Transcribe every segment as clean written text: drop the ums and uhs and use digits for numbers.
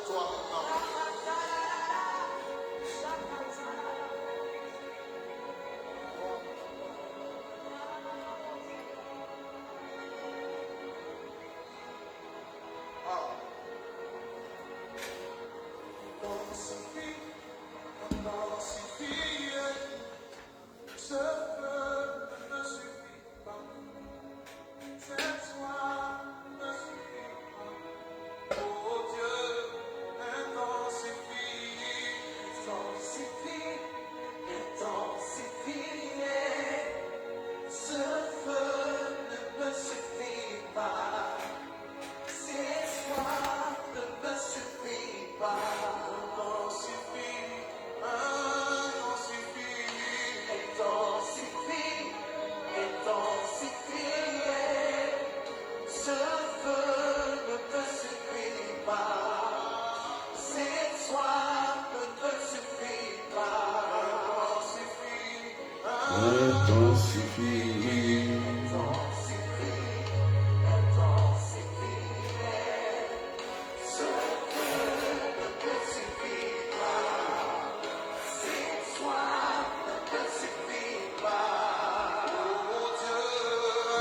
toi maintenant.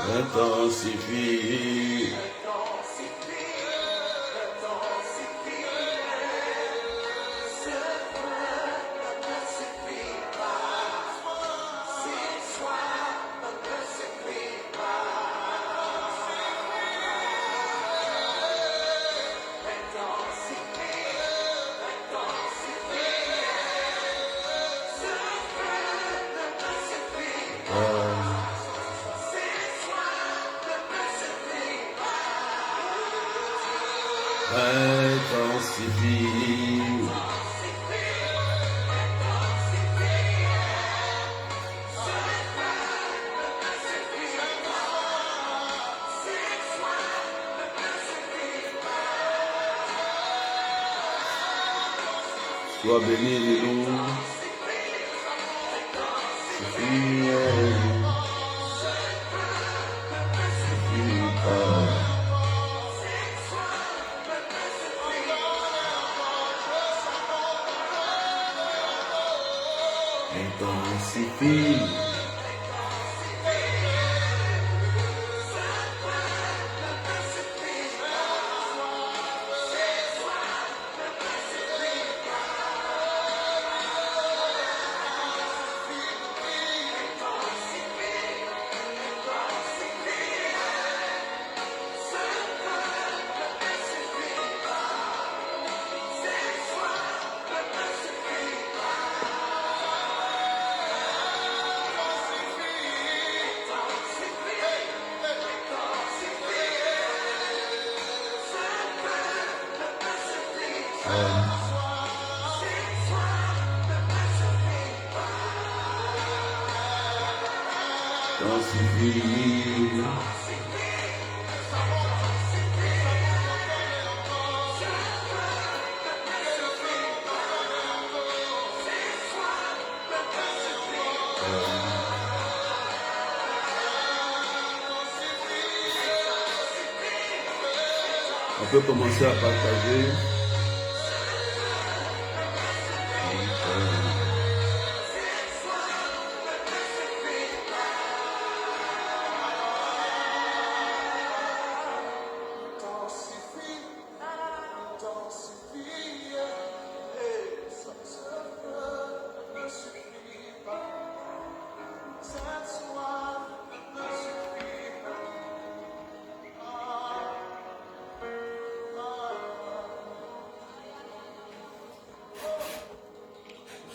Intensifie. Intensifie. Sois béni de nous. Intensifie. On peut commencer à partager.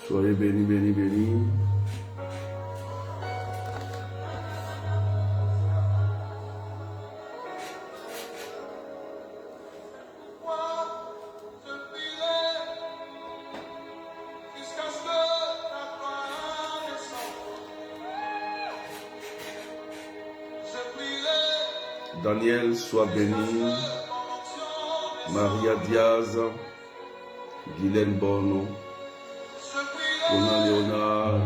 Soyez bénis, bénis, bénis. Daniel, sois béni. Maria Diaz, Guylaine Bono, Ronan Léonard,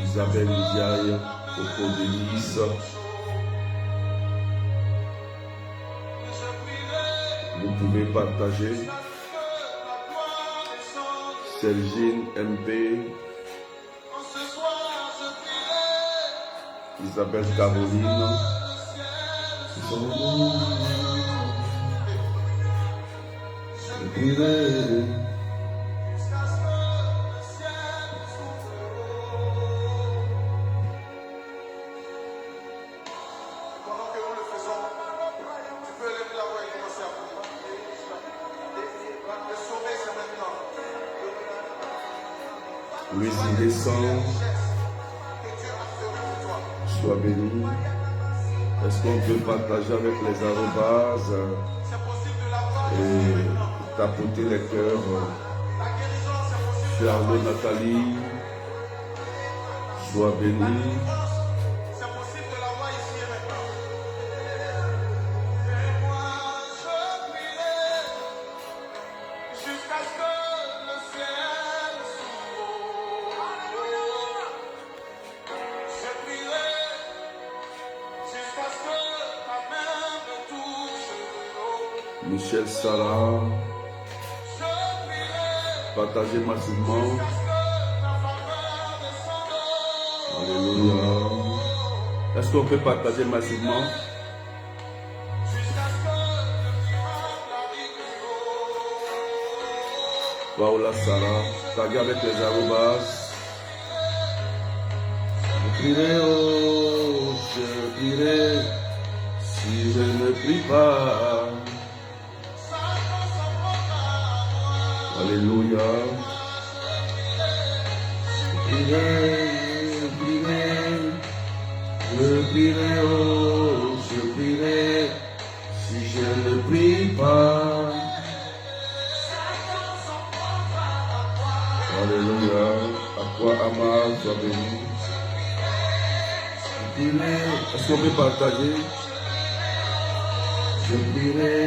Isabelle Ndiaye, Coco Denise. Vous pouvez partager. Sergine MP, Isabelle Caroline, Louise Descend, sois béni. Est-ce qu'on peut partager avec les arrobases et tapoter les cœurs? Charlotte Nathalie, sois béni. Michel Sarah, partagez massivement. Alléluia. Est-ce qu'on peut partager massivement? Paola Sarah, taguez avec les arrobas. Je prierai, oh, je prierai, si je ne prie pas. Alléluia. Je prierai, oh, je prierai, si je ne prie pas. Alléluia. À quoi Amar soit béni. Je prierai. Est-ce qu'on peut partager? Je prierai,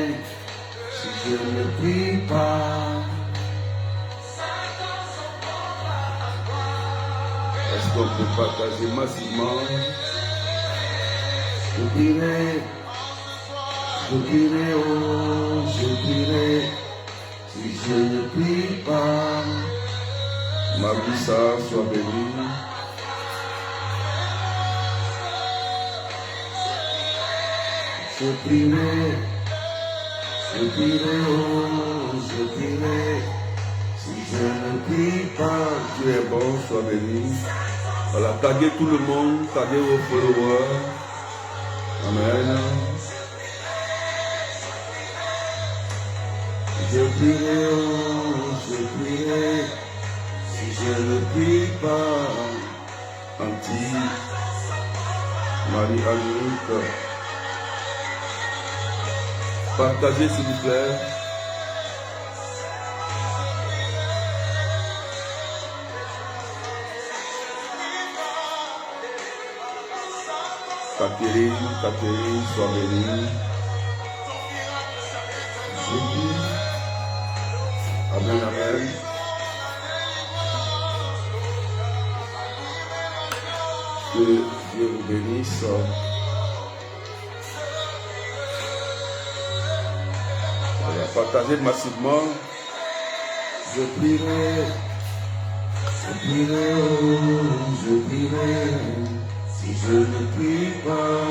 si je ne prie pas. Est-ce qu'on peut partager massivement? Je prierai, oh, je prierai, si je ne prie pas. Marissa, sois bénie. Je prierai, oh, je prierai, si je ne prie pas. Tu es bon, sois béni. Voilà, taguez tout le monde, taguez vos followers. Amen. Je prierai, oh, je prierai, si je ne prie pas. Anti, Marie-Annick, partagez s'il vous plaît. Catherine, sois bénie. Amen, amen. Que Dieu vous bénisse. Voilà, partagez massivement. Je prierai, oh, je prierai, si je ne prie pas.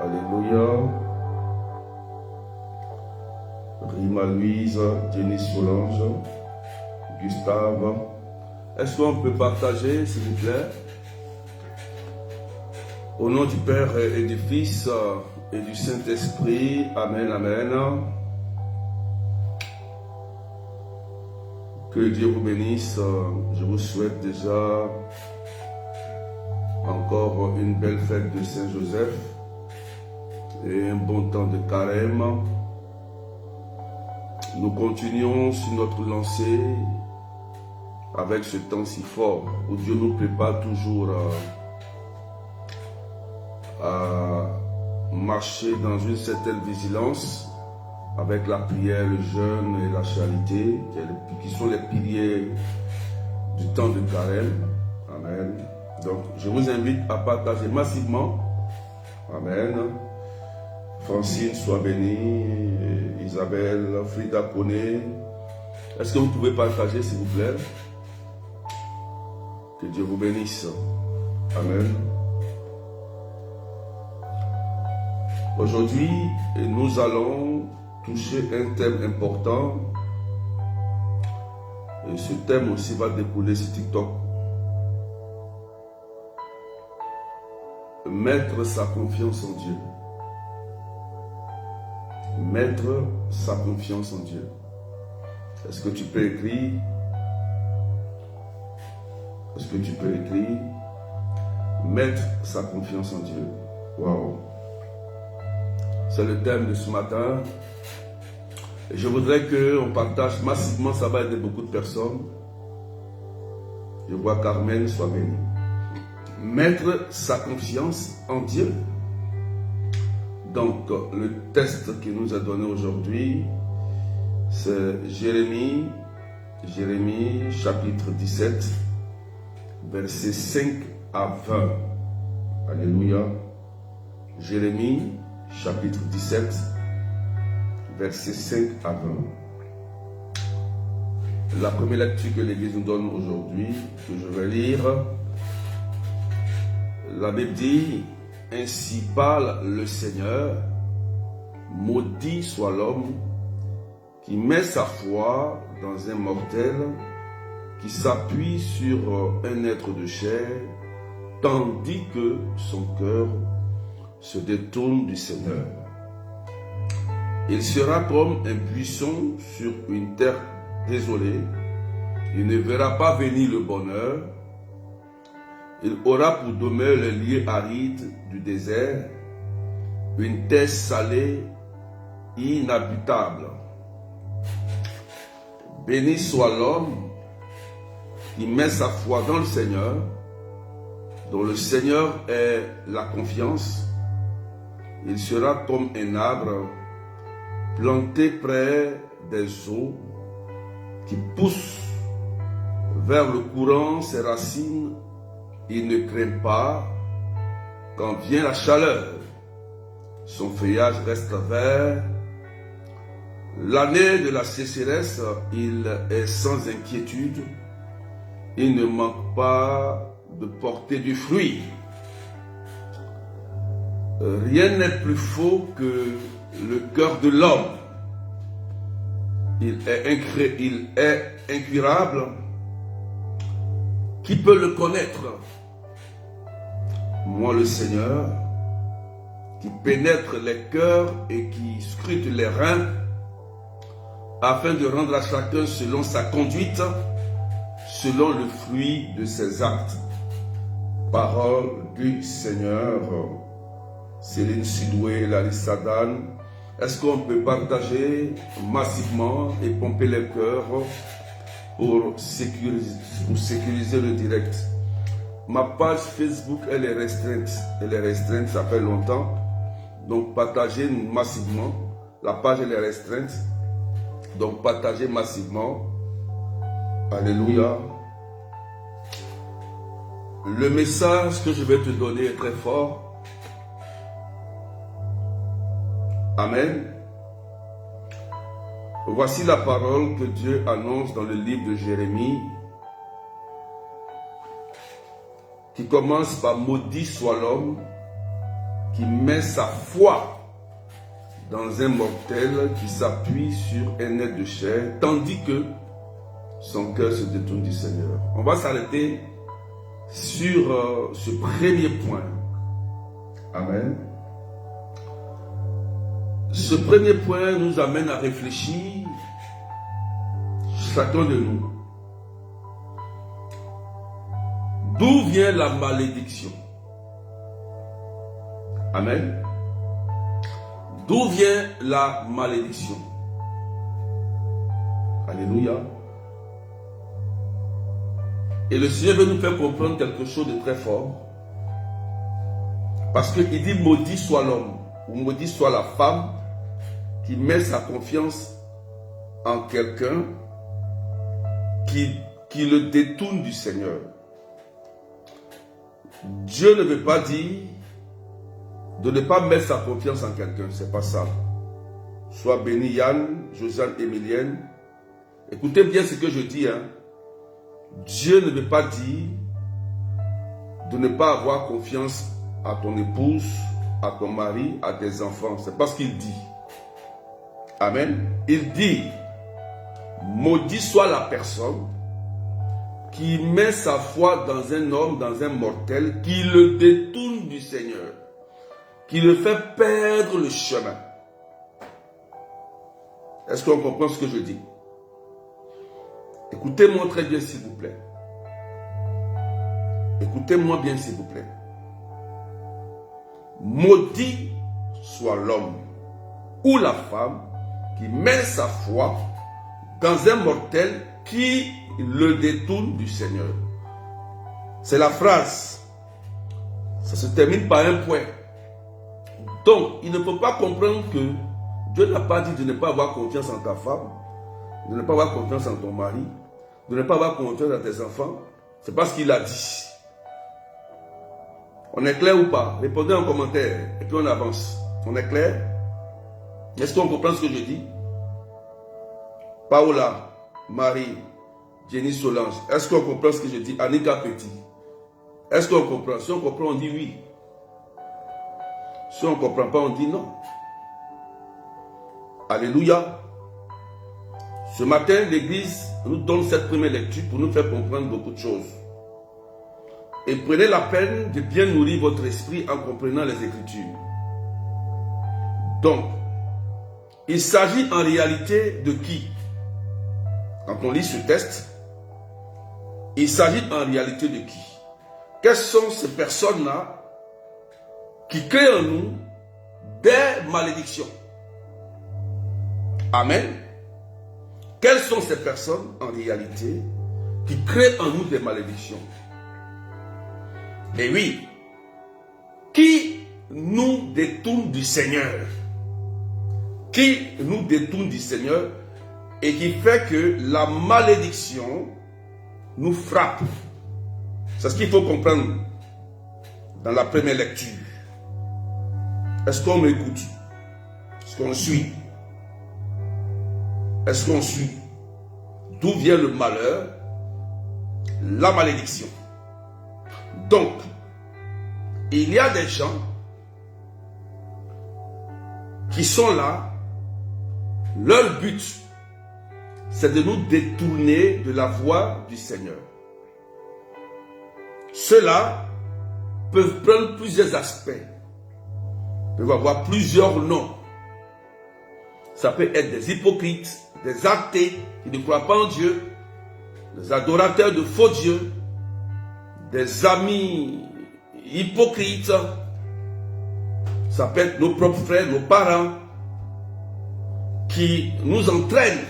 Alléluia. Rima Louise, Jenny Solange, Gustave. Est-ce qu'on peut partager, s'il vous plaît? Au nom du Père et du Fils et du Saint-Esprit. Amen, amen. Que Dieu vous bénisse. Je vous souhaite déjà encore une belle fête de Saint-Joseph et un bon temps de carême. Nous continuons sur notre lancée avec ce temps si fort où Dieu nous prépare toujours à marcher dans une certaine vigilance avec la prière, le jeûne et la charité, qui sont les piliers du temps de carême. Amen. Donc, je vous invite à partager massivement. Amen. Francine, sois bénie. Isabelle, Frida Koné. Est-ce que vous pouvez partager, s'il vous plaît? Que Dieu vous bénisse. Amen. Aujourd'hui, nous allons toucher un thème important. Et ce thème aussi va découler sur TikTok. Mettre sa confiance en Dieu. Mettre sa confiance en Dieu. Est-ce que tu peux écrire? Est-ce que tu peux écrire? Mettre sa confiance en Dieu. Waouh! C'est le thème de ce matin. Et je voudrais qu'on partage massivement, ça va aider beaucoup de personnes. Je vois Carmen, sois bénie. Mettre sa confiance en Dieu. Donc, le texte qui nous est donné aujourd'hui, c'est Jérémie chapitre 17, versets 5 à 20. Alléluia. Jérémie chapitre 17, versets 5 à 20. La première lecture que l'Église nous donne aujourd'hui, que je vais lire, la Bible dit: ainsi parle le Seigneur, maudit soit l'homme qui met sa foi dans un mortel, qui s'appuie sur un être de chair, tandis que son cœur se détourne du Seigneur. Il sera comme un buisson sur une terre désolée. Il ne verra pas venir le bonheur. Il aura pour demeure les lieux arides du désert, une terre salée, inhabitable. Béni soit l'homme qui met sa foi dans le Seigneur, dont le Seigneur est la confiance. Il sera comme un arbre planté près des eaux, qui pousse vers le courant ses racines. Il ne craint pas quand vient la chaleur. Son feuillage reste vert. L'année de la sécheresse, il est sans inquiétude. Il ne manque pas de porter du fruit. Rien n'est plus faux que le cœur de l'homme. Il est incurable. Qui peut le connaître? Moi, le Seigneur, qui pénètre les cœurs et qui scrute les reins, afin de rendre à chacun selon sa conduite, selon le fruit de ses actes. Parole du Seigneur. Céline Sidoué, Larissa Dan. Est-ce qu'on peut partager massivement et pomper les cœurs pour sécuriser le direct? Ma page Facebook, elle est restreinte. Elle est restreinte, ça fait longtemps. Donc, partagez massivement. La page, elle est restreinte. Donc, partagez massivement. Alléluia. Le message que je vais te donner est très fort. Amen. Voici la parole que Dieu annonce dans le livre de Jérémie, qui commence par: maudit soit l'homme qui met sa foi dans un mortel, qui s'appuie sur un être de chair, tandis que son cœur se détourne du Seigneur. On va s'arrêter sur ce premier point. Amen. Ce premier point nous amène à réfléchir, chacun de nous. D'où vient la malédiction? Amen. D'où vient la malédiction? Alléluia. Et le Seigneur veut nous faire comprendre quelque chose de très fort. Parce qu'il dit: maudit soit l'homme, ou maudit soit la femme qui met sa confiance en quelqu'un qui le détourne du Seigneur. Dieu ne veut pas dire de ne pas mettre sa confiance en quelqu'un, c'est pas ça. Sois béni Yann, Josiane, Emilienne. Écoutez bien ce que je dis. Dieu ne veut pas dire de ne pas avoir confiance à ton épouse, à ton mari, à tes enfants. C'est pas ce qu'il dit. Amen. Il dit, maudit soit la personne qui met sa foi dans un homme, dans un mortel, qui le détourne du Seigneur, qui le fait perdre le chemin. Est-ce qu'on comprend ce que je dis? Écoutez-moi très bien s'il vous plaît. Écoutez-moi bien s'il vous plaît. Maudit soit l'homme ou la femme qui met sa foi dans un mortel qui le détourne du Seigneur. C'est la phrase. Ça se termine par un point. Donc, il ne faut pas comprendre que Dieu n'a pas dit de ne pas avoir confiance en ta femme, de ne pas avoir confiance en ton mari, de ne pas avoir confiance en tes enfants. C'est parce qu'il a dit. On est clair ou pas? Répondez en commentaire et puis on avance. On est clair? Est-ce qu'on comprend ce que je dis? Paola, Marie, Jenny Solange, est-ce qu'on comprend ce que je dis? Annika Petit, est-ce qu'on comprend? Si on comprend, on dit oui. Si on ne comprend pas, on dit non. Alléluia. Ce matin, l'Église nous donne cette première lecture pour nous faire comprendre beaucoup de choses. Et prenez la peine de bien nourrir votre esprit en comprenant les Écritures. Donc, il s'agit en réalité de qui? Quand on lit ce texte, il s'agit en réalité de qui? Quelles sont ces personnes-là qui créent en nous des malédictions? Amen. Quelles sont ces personnes en réalité qui créent en nous des malédictions? Et oui, qui nous détourne du Seigneur? Qui nous détourne du Seigneur et qui fait que la malédiction nous frappe. C'est ce qu'il faut comprendre dans la première lecture. Est-ce qu'on m'écoute? Est-ce qu'on suit? Est-ce qu'on suit? D'où vient le malheur? La malédiction. Donc, il y a des gens qui sont là, leur but, c'est de nous détourner de la voie du Seigneur. Ceux-là peuvent prendre plusieurs aspects, peuvent avoir plusieurs noms. Ça peut être des hypocrites, des athées qui ne croient pas en Dieu, des adorateurs de faux dieux, des amis hypocrites. Ça peut être nos propres frères, nos parents, qui nous entraînent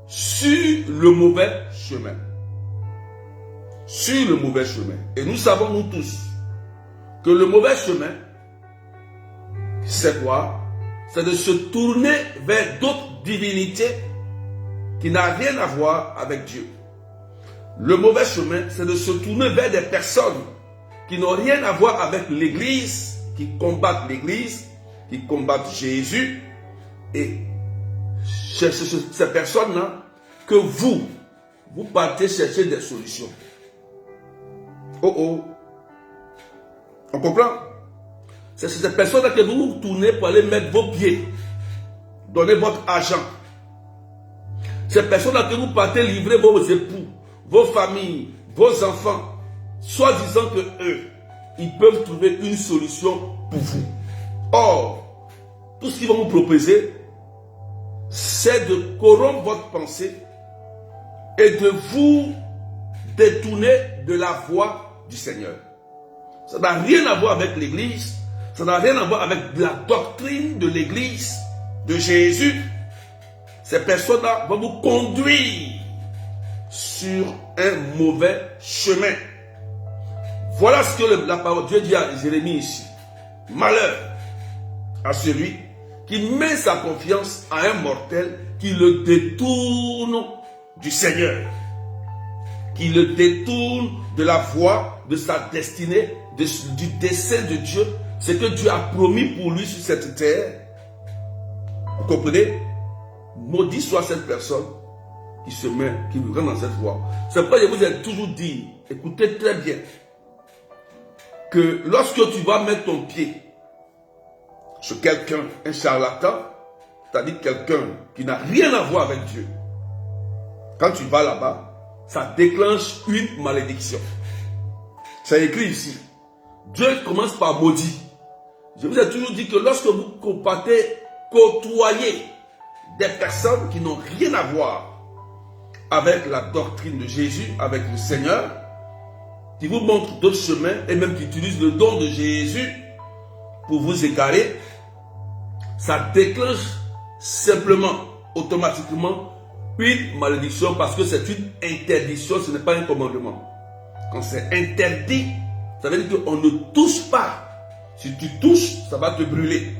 sur le mauvais chemin. Sur le mauvais chemin. Et nous savons, nous tous, que le mauvais chemin, c'est quoi? C'est de se tourner vers d'autres divinités qui n'ont rien à voir avec Dieu. Le mauvais chemin, c'est de se tourner vers des personnes qui n'ont rien à voir avec l'Église, qui combattent l'Église, qui combattent Jésus. Et c'est ces personnes-là que vous partez chercher des solutions. Oh oh. On comprend? C'est ces personnes-là que vous vous tournez pour aller mettre vos pieds, donner votre argent. Ces personnes-là que vous partez livrer vos époux, vos familles, vos enfants, soi-disant que eux, ils peuvent trouver une solution pour vous. Or, tout ce qu'ils vont vous proposer, c'est de corrompre votre pensée et de vous détourner de la voie du Seigneur. Ça n'a rien à voir avec l'Église, ça n'a rien à voir avec la doctrine de l'Église, de Jésus. Ces personnes-là vont vous conduire sur un mauvais chemin. Voilà ce que la parole de Dieu dit à Jérémie ici. Malheur à celui qui met sa confiance à un mortel qui le détourne du Seigneur, qui le détourne de la voie, de sa destinée, du dessein de Dieu, ce que Dieu a promis pour lui sur cette terre. Vous comprenez? Maudit soit cette personne qui se met, qui rentre dans cette voie. C'est pourquoi je vous ai toujours dit, écoutez très bien, que lorsque tu vas mettre ton pied sur quelqu'un, un charlatan, c'est-à-dire quelqu'un qui n'a rien à voir avec Dieu, quand tu vas là-bas, ça déclenche une malédiction. C'est écrit ici. Dieu commence par maudit. Je vous ai toujours dit que lorsque vous côtoyez des personnes qui n'ont rien à voir avec la doctrine de Jésus, avec le Seigneur, qui vous montrent d'autres chemins et même qui utilisent le don de Jésus pour vous égarer, ça déclenche simplement, automatiquement, une malédiction parce que c'est une interdiction, ce n'est pas un commandement. Quand c'est interdit, ça veut dire qu'on ne touche pas. Si tu touches, ça va te brûler.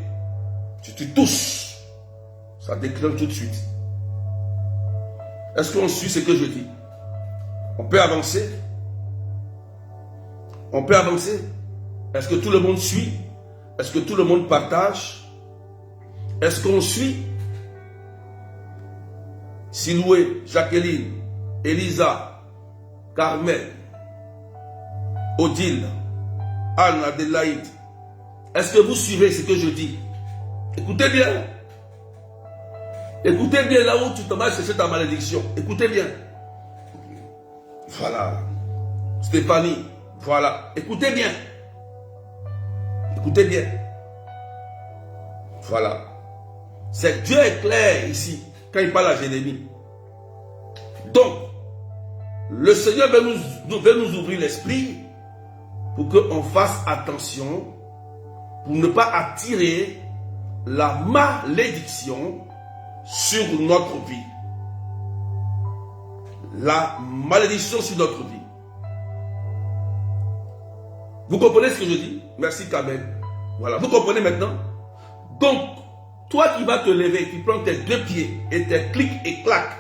Si tu touches, ça déclenche tout de suite. Est-ce qu'on suit ce que je dis? On peut avancer? On peut avancer? Est-ce que tout le monde suit? Est-ce que tout le monde partage? Est-ce qu'on suit? Siloué, Jacqueline, Elisa, Carmel, Odile, Anne, Adélaïde. Est-ce que vous suivez ce que je dis? Écoutez bien. Écoutez bien là où tu t'en vas chercher ta malédiction. Écoutez bien. Voilà. Stéphanie, voilà. Écoutez bien. Écoutez bien. Voilà. C'est Dieu est clair ici quand il parle à Jérémie. Donc, le Seigneur veut nous ouvrir l'esprit pour qu'on fasse attention, pour ne pas attirer la malédiction sur notre vie. La malédiction sur notre vie. Vous comprenez ce que je dis? Merci Kamel. Voilà, vous comprenez maintenant? Donc, toi qui vas te lever, qui prends tes deux pieds et tes clics et claques,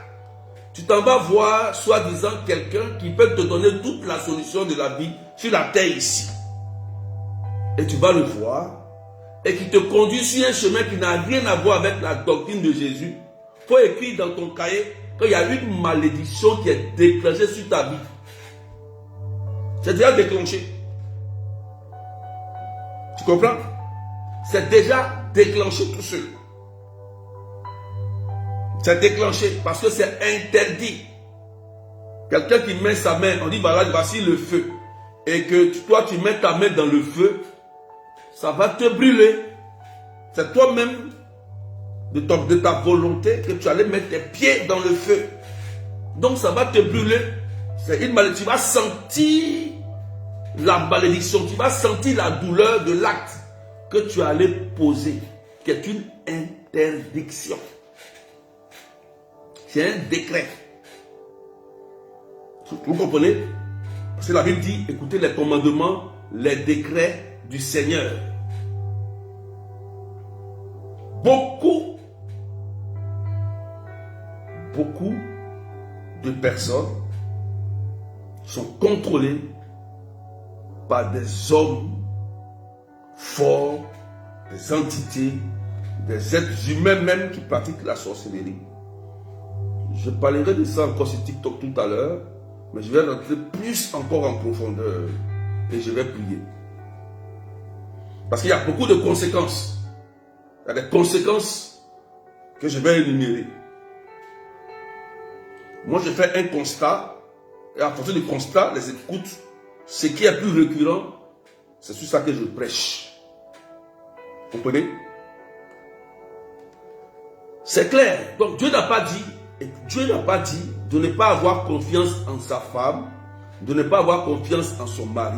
tu t'en vas voir, soi-disant, quelqu'un qui peut te donner toute la solution de la vie sur la terre ici. Et tu vas le voir et qui te conduit sur un chemin qui n'a rien à voir avec la doctrine de Jésus. Il faut écrire dans ton cahier qu'il y a une malédiction qui est déclenchée sur ta vie. C'est déjà déclenché. Tu comprends? C'est déjà déclenché tout seul. C'est déclenché parce que c'est interdit. Quelqu'un qui met sa main, on dit voilà, voici le feu. Et que toi tu mets ta main dans le feu, ça va te brûler. C'est toi-même, de ta volonté, que tu allais mettre tes pieds dans le feu. Donc ça va te brûler. C'est une malédiction. Tu vas sentir la malédiction. Tu vas sentir la douleur de l'acte que tu allais poser, qui est une interdiction. C'est un décret. Vous comprenez? Parce que la Bible dit, écoutez les commandements, les décrets du Seigneur. Beaucoup de personnes sont contrôlées par des hommes forts, des entités, des êtres humains même qui pratiquent la sorcellerie. Je parlerai de ça encore sur TikTok tout à l'heure, mais je vais rentrer plus encore en profondeur et je vais prier. Parce qu'il y a beaucoup de conséquences. Il y a des conséquences que je vais énumérer. Moi, je fais un constat et à partir du constat, les écoutes, ce qui est plus récurrent, c'est sur ça que je prêche. Vous comprenez? C'est clair. Donc Dieu n'a pas dit de ne pas avoir confiance en sa femme, de ne pas avoir confiance en son mari,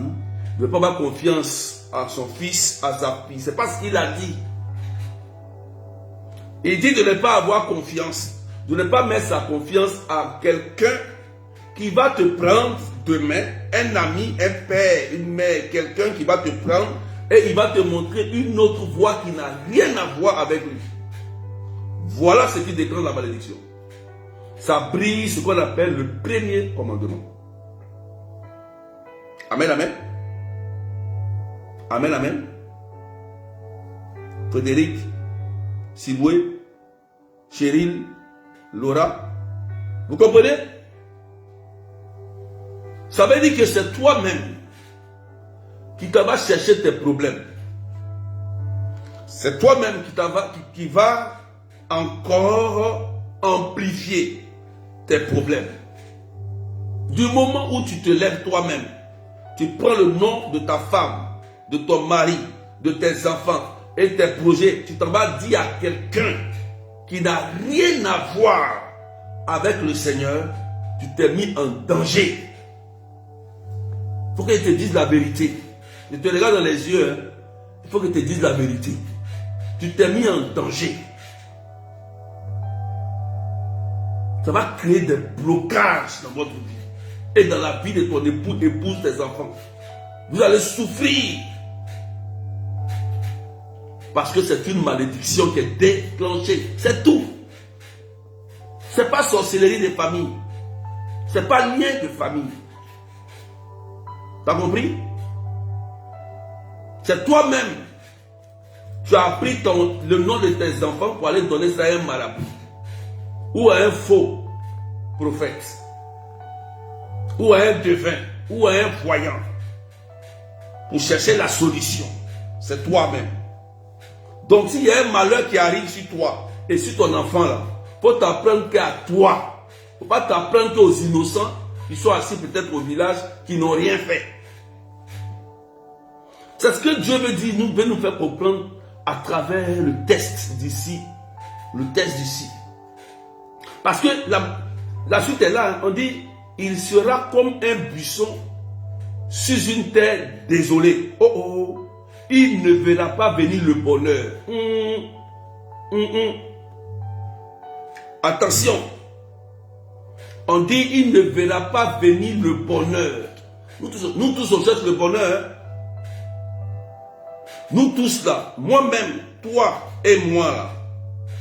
de ne pas avoir confiance en son fils, à sa fille. C'est pas ce qu'il a dit. Il dit de ne pas avoir confiance, de ne pas mettre sa confiance à quelqu'un qui va te prendre demain, un ami, un père, une mère, quelqu'un qui va te prendre et il va te montrer une autre voie qui n'a rien à voir avec lui. Voilà ce qui déclenche la malédiction. Ça brise ce qu'on appelle le premier commandement. Amen, amen. Amen, amen. Frédéric, Siboué, Cheryl, Laura. Vous comprenez? Ça veut dire que c'est toi-même qui va chercher tes problèmes. C'est toi-même qui va encore amplifier tes problèmes. Du moment où tu te lèves toi-même, tu prends le nom de ta femme, de ton mari, de tes enfants et tes projets, tu t'en vas dire à quelqu'un qui n'a rien à voir avec le Seigneur, tu t'es mis en danger. Il faut qu'il te dise la vérité. Je te regarde dans les yeux, hein. Il faut qu'il te dise la vérité. Tu t'es mis en danger. Ça va créer des blocages dans votre vie et dans la vie de ton époux, épouse, tes enfants. Vous allez souffrir parce que c'est une malédiction qui est déclenchée. C'est tout. C'est pas sorcellerie des familles. C'est pas lien de famille. T'as compris? C'est toi-même. Tu as pris le nom de tes enfants pour aller donner ça à un marabout. Ou à un faux prophète. Ou à un devin. Ou à un voyant. Pour chercher la solution. C'est toi-même. Donc s'il y a un malheur qui arrive sur toi et sur ton enfant là, il faut t'apprendre qu'à toi. Il ne faut pas t'apprendre qu'aux innocents qui sont assis peut-être au village, qui n'ont rien fait. C'est ce que Dieu veut dire, veut nous faire comprendre à travers le test d'ici. Le test d'ici. Parce que la suite est là, on dit, il sera comme un buisson sur une terre désolée. Oh oh, il ne verra pas venir le bonheur. Attention, on dit, il ne verra pas venir le bonheur. Nous tous on cherche le bonheur. Nous tous là, moi-même, toi et moi là,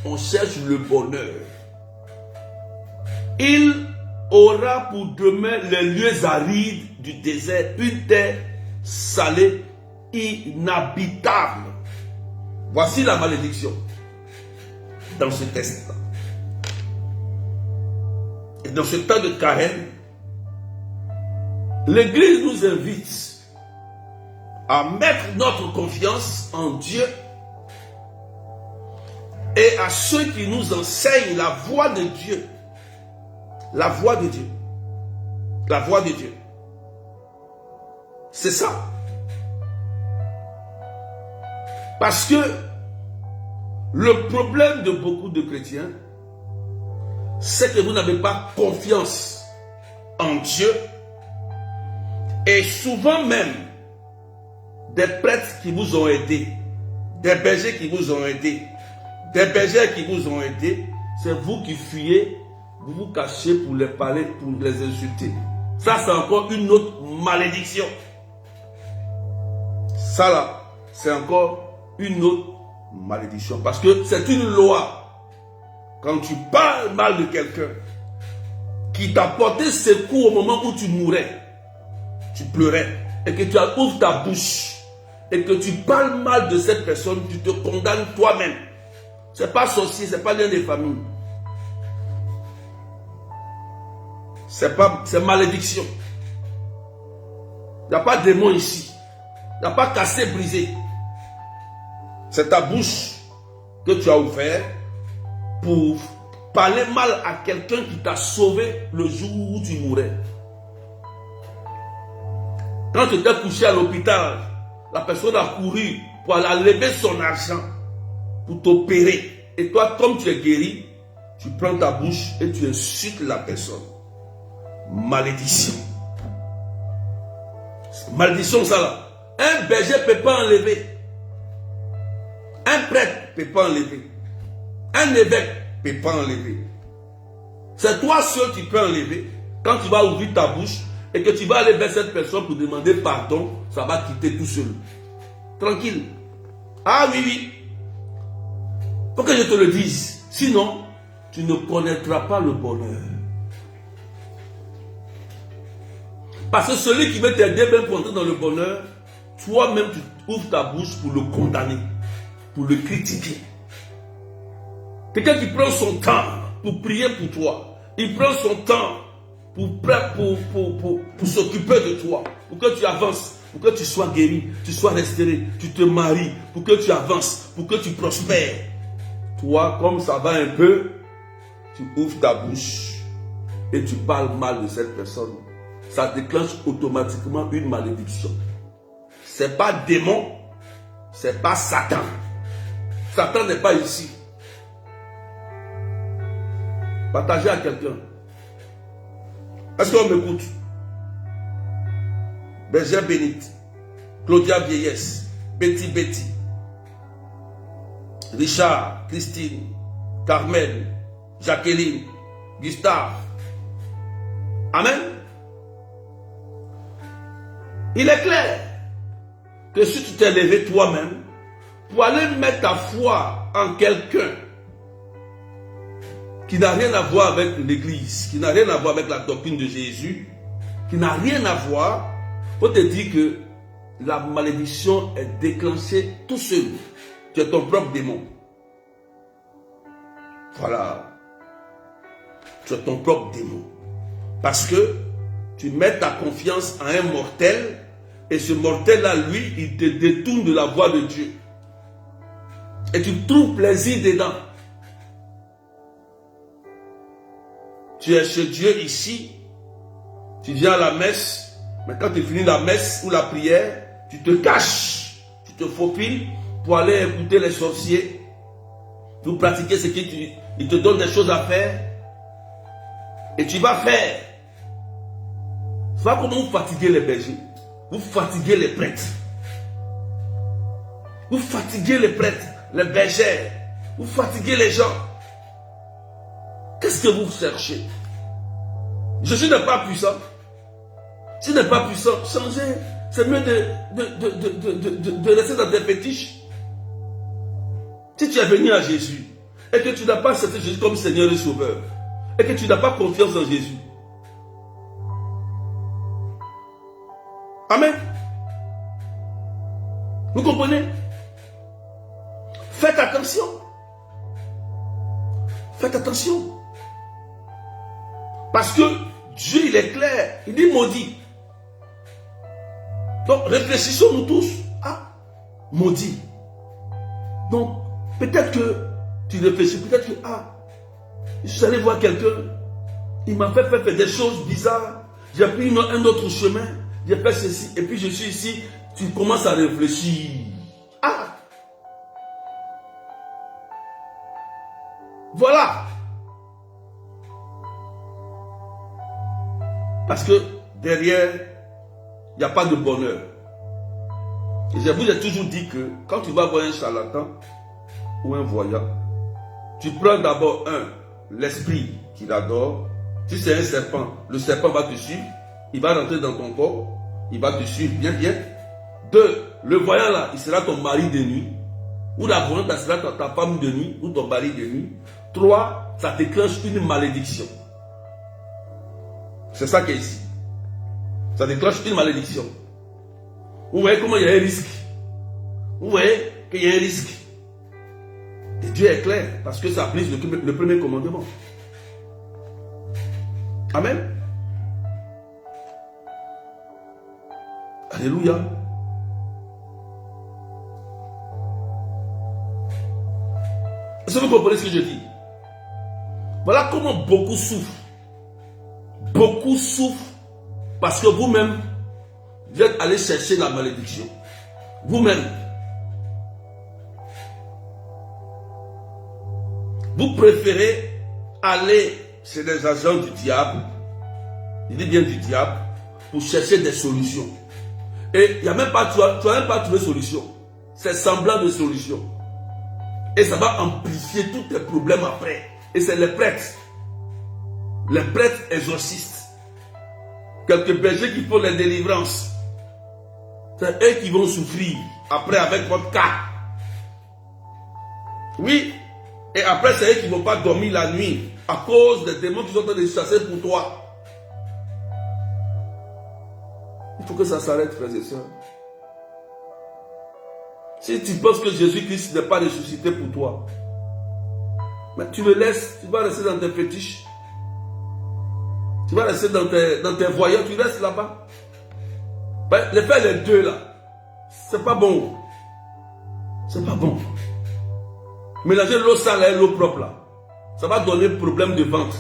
on cherche le bonheur. Il aura pour demain les lieux arides du désert, une terre salée, inhabitable. Voici la malédiction dans ce test-là. Et dans ce temps de carême, l'Église nous invite à mettre notre confiance en Dieu et à ceux qui nous enseignent la voie de Dieu. La voie de Dieu. La voie de Dieu. C'est ça. Parce que le problème de beaucoup de chrétiens, c'est que vous n'avez pas confiance en Dieu. Et souvent même, des prêtres qui vous ont aidé, des bergers qui vous ont aidé, des bergers qui vous ont aidé, c'est vous qui fuyez, vous vous cachez pour les parler, pour les insulter. Ça, c'est encore une autre malédiction. Ça là, c'est encore une autre malédiction. Parce que c'est une loi. Quand tu parles mal de quelqu'un qui t'a porté secours au moment où tu mourais, tu pleurais, et que tu ouvres ta bouche, et que tu parles mal de cette personne, tu te condamnes toi-même. Ce n'est pas sorcier, ce n'est pas l'un des familles. C'est malédiction. Il n'y a pas de démon ici. Il n'y a pas cassé, brisé. C'est ta bouche que tu as ouvert pour parler mal à quelqu'un qui t'a sauvé le jour où tu mourais. Quand tu étais couché à l'hôpital, la personne a couru pour aller lever son argent pour t'opérer. Et toi, comme tu es guéri, tu prends ta bouche et tu insultes la personne. Malédiction. Malédiction, ça là. Un berger ne peut pas enlever. Un prêtre ne peut pas enlever. Un évêque ne peut pas enlever. C'est toi seul qui peux enlever. Quand tu vas ouvrir ta bouche et que tu vas aller vers cette personne pour demander pardon, ça va quitter tout seul. Tranquille. Ah oui, oui. Faut que je te le dise. Sinon, tu ne connaîtras pas le bonheur. Parce que celui qui veut t'aider même pour entrer dans le bonheur, toi-même tu ouvres ta bouche pour le condamner, pour le critiquer. Quelqu'un qui prend son temps pour prier pour toi, il prend son temps pour s'occuper de toi, pour que tu avances, pour que tu sois guéri, tu sois restauré, tu te maries, pour que tu avances, pour que tu prospères. Toi, comme ça va un peu, tu ouvres ta bouche et tu parles mal de cette personne. Ça déclenche automatiquement une malédiction. Ce n'est pas démon, ce n'est pas Satan. Satan n'est pas ici. Partagez à quelqu'un. Est-ce qu'on m'écoute? Bergère Bénite, Claudia Vieillesse, Betty, Richard, Christine, Carmel, Jacqueline, Gustave. Amen. Il est clair que si tu t'es levé toi-même pour aller mettre ta foi en quelqu'un qui n'a rien à voir avec l'église, qui n'a rien à voir avec la doctrine de Jésus, qui n'a rien à voir, il faut te dire que la malédiction est déclenchée tout seul. Tu es ton propre démon. Voilà. Tu es ton propre démon. Parce que tu mets ta confiance en un mortel et ce mortel-là, lui, il te détourne de la voie de Dieu. Et tu trouves plaisir dedans. Tu es chez Dieu ici, tu viens à la messe, mais quand tu finis la messe ou la prière, tu te caches, tu te faufiles pour aller écouter les sorciers, pour pratiquer ce qu'ils te donnent des choses à faire, et tu vas faire. Voilà comment vous fatiguez les bergers, vous fatiguez les prêtres, vous fatiguez les prêtres, les bergères, vous fatiguez les gens. Qu'est-ce que vous cherchez? Jésus n'est pas puissant. S'il n'est pas puissant, changez. C'est mieux de rester dans des fétiches. Si tu es venu à Jésus et que tu n'as pas accepté Jésus comme Seigneur et Sauveur et que tu n'as pas confiance en Jésus. Amen. Vous comprenez? Faites attention. Faites attention. Parce que Dieu, il est clair. Il dit maudit. Donc, réfléchissons-nous tous à maudit. Donc, peut-être que tu réfléchis, peut-être que, je suis allé voir quelqu'un, il m'a fait faire des choses bizarres, j'ai pris un autre chemin, j'ai fait ceci, et puis je suis ici, tu commences à réfléchir. Voilà. Parce que derrière, il n'y a pas de bonheur. Et je vous ai toujours dit que quand tu vas voir un charlatan ou un voyant, tu prends d'abord l'esprit qui l'adore. Si c'est un serpent, le serpent va te suivre, il va rentrer dans ton corps, il va te suivre bien. 2, le voyant là, il sera ton mari de nuit, ou la voyante, ça sera ta femme de nuit, ou ton mari de nuit. 3, ça déclenche une malédiction. C'est ça qui est ici. Ça déclenche une malédiction. Vous voyez comment il y a un risque. Vous voyez qu'il y a un risque. Et Dieu est clair, parce que ça brise le premier commandement. Amen. Alléluia. Est-ce que vous comprenez ce que je dis? Voilà comment beaucoup souffrent. Beaucoup souffrent parce que vous-même, vous êtes allé chercher la malédiction. Vous-même. Vous préférez aller chez des agents du diable, je dis bien du diable, pour chercher des solutions. Et il n'y a même pas, tu n'as même pas trouvé de solution. C'est semblant de solution. Et ça va amplifier tous tes problèmes après. Et c'est les prêtres exorcistes, quelques bergers qui font les délivrances. C'est eux qui vont souffrir après avec votre cas. Oui, Et après, c'est eux qui ne vont pas dormir la nuit à cause des démons qui sont en train de chasser pour toi. Il faut que ça s'arrête, frères et sœurs. Si tu penses que Jésus-Christ n'est pas ressuscité pour toi, mais tu le laisses, tu vas rester dans tes fétiches. Tu vas rester dans tes voyants, tu restes là-bas. Ben, les faire les deux là, c'est pas bon. C'est pas bon. Mélanger l'eau sale et l'eau propre là, ça va donner problème de ventre.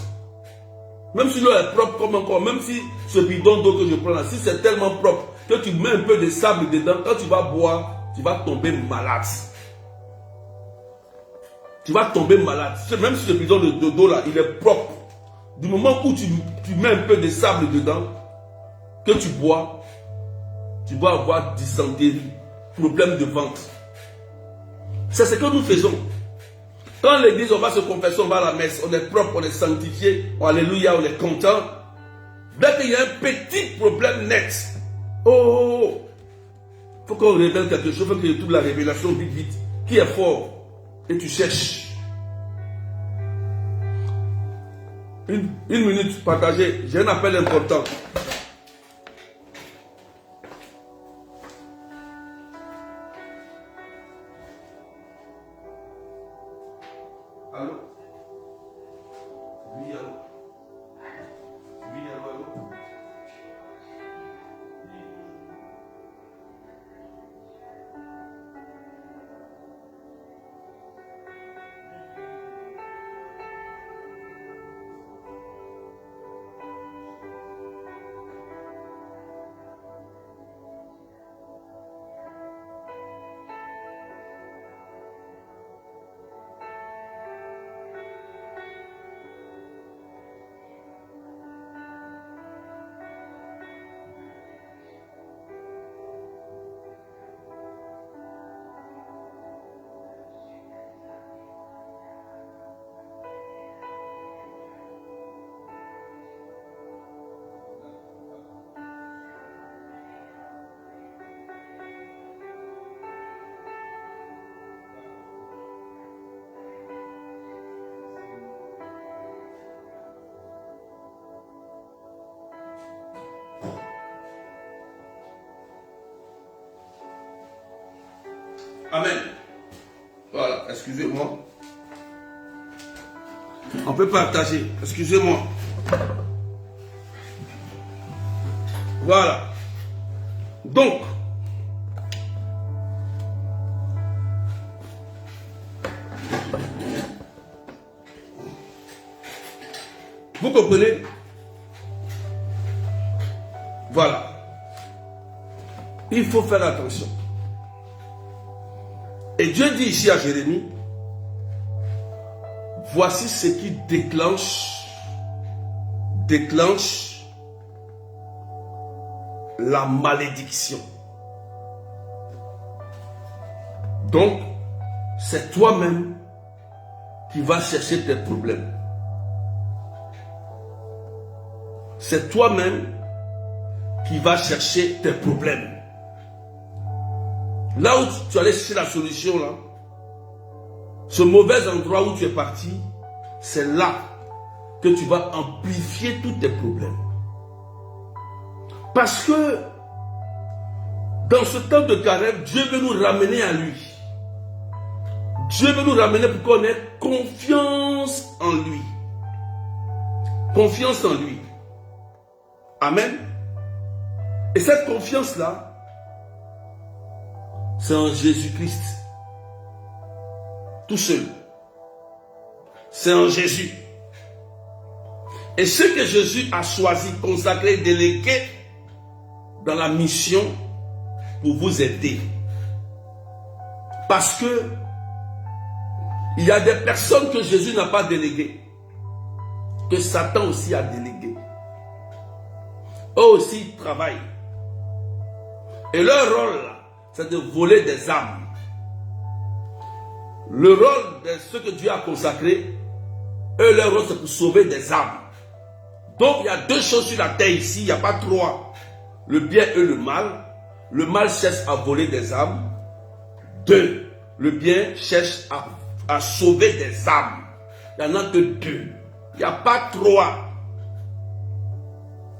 Même si l'eau est propre comme encore, même si ce bidon d'eau que je prends là, si c'est tellement propre que tu mets un peu de sable dedans, quand tu vas boire, tu vas tomber malade. Tu vas tomber malade. Même si ce bidon d'eau là, il est propre. Du moment où tu mets un peu de sable dedans, que tu bois, tu vas avoir dysenterie, problème de ventre. C'est ce que nous faisons. Quand l'église, on va se confesser, on va à la messe, on est propre, on est sanctifié, alléluia, on est content. Dès qu'il y a un petit problème net, il faut qu'on révèle quelque chose, il faut que je trouve la révélation vite, vite. Qui est fort? Et tu cherches. Une minute partagée, j'ai un appel important. Allô? Oui, allô? Oui, allô, allô? Amen. Voilà, excusez-moi. On peut partager, excusez-moi. Voilà. Donc, vous comprenez? Voilà. Il faut faire attention. Et Dieu dit ici à Jérémie, voici ce qui déclenche la malédiction. Donc, c'est toi-même qui vas chercher tes problèmes. C'est toi-même qui vas chercher tes problèmes. Là où tu allais chercher la solution, là, ce mauvais endroit où tu es parti, c'est là que tu vas amplifier tous tes problèmes. Parce que dans ce temps de carême, Dieu veut nous ramener à lui. Dieu veut nous ramener pour qu'on ait confiance en lui. Confiance en lui. Amen. Et cette confiance-là, c'est en Jésus-Christ. Tout seul. C'est en Jésus. Et ce que Jésus a choisi, consacré, délégué dans la mission pour vous aider. Parce que il y a des personnes que Jésus n'a pas déléguées, que Satan aussi a déléguées. Eux aussi travaillent. Et leur rôle, c'est de voler des âmes. Le rôle de ceux que Dieu a consacrés, eux, leur rôle, c'est pour sauver des âmes. Donc, il y a deux choses sur la terre ici, il n'y a pas trois. Le bien et le mal. Le mal cherche à voler des âmes. Deux, le bien cherche à sauver des âmes. Il n'y en a que 2. Il n'y a pas 3.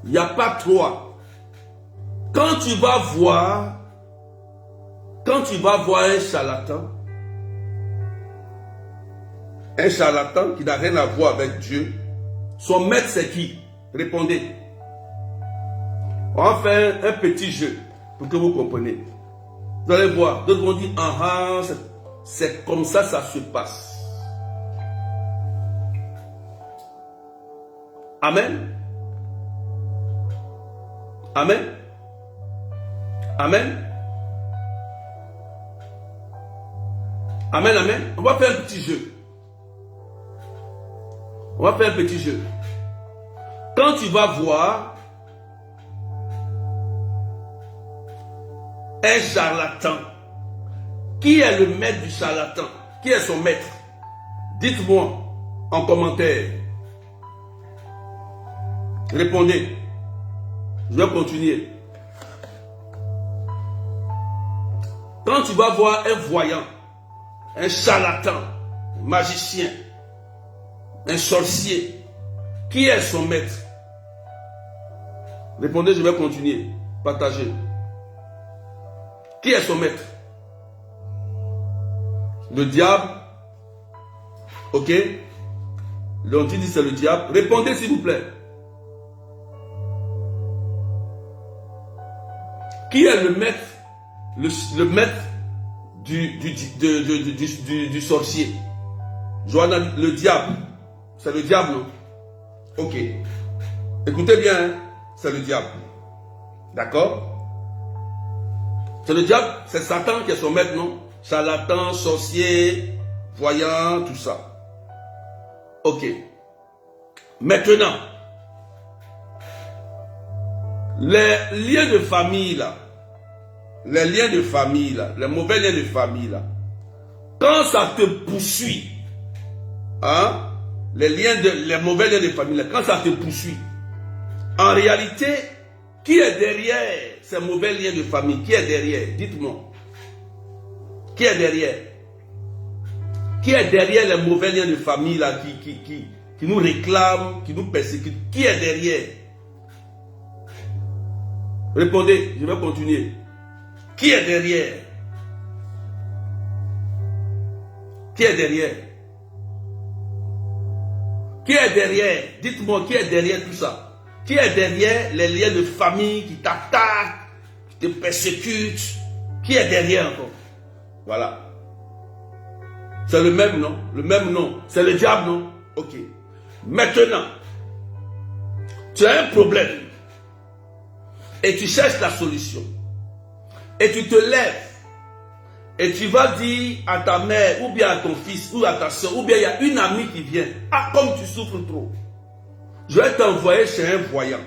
Il n'y a pas 3. Quand tu vas voir un charlatan qui n'a rien à voir avec Dieu, son maître c'est qui? Répondez. On va faire un petit jeu pour que vous compreniez. Vous allez voir, d'autres vont dire, ah, c'est comme ça se passe. Amen. Amen. Amen. Amen, amen. On va faire un petit jeu. On va faire un petit jeu. Quand tu vas voir un charlatan, qui est le maître du charlatan? Qui est son maître? Dites-moi en commentaire. Répondez. Je vais continuer. Quand tu vas voir un voyant, un charlatan, un magicien, un sorcier, qui est son maître? Répondez, je vais continuer. Partagez. Qui est son maître? Le diable. Ok? L'anti dit c'est le diable. Répondez s'il vous plaît. Qui est le maître? Le maître du sorcier? Johanna, le diable. C'est le diable, non? Ok. Écoutez bien, hein? C'est le diable. D'accord? C'est le diable, c'est Satan qui est son maître, non? Charlatan, sorcier, voyant, tout ça. Ok. Maintenant, les liens de famille là, les mauvais liens de famille là, quand ça te poursuit, hein, les mauvais liens de famille là, quand ça te poursuit, en réalité, qui est derrière ces mauvais liens de famille? Qui est derrière? Dites-moi. Qui est derrière? Qui est derrière les mauvais liens de famille là, qui nous réclament, qui nous persécutent? Qui est derrière? Répondez, je vais continuer. Qui est derrière? Qui est derrière? Qui est derrière? Dites-moi, qui est derrière tout ça? Qui est derrière les liens de famille qui t'attaquent, qui te persécutent? Qui est derrière encore? Voilà. C'est le même nom. Le même nom. C'est le diable, non? Ok. Maintenant, tu as un problème et tu cherches la solution. Et tu te lèves et tu vas dire à ta mère ou bien à ton fils ou à ta soeur ou bien il y a une amie qui vient. Ah, comme tu souffres trop, je vais t'envoyer chez un voyant.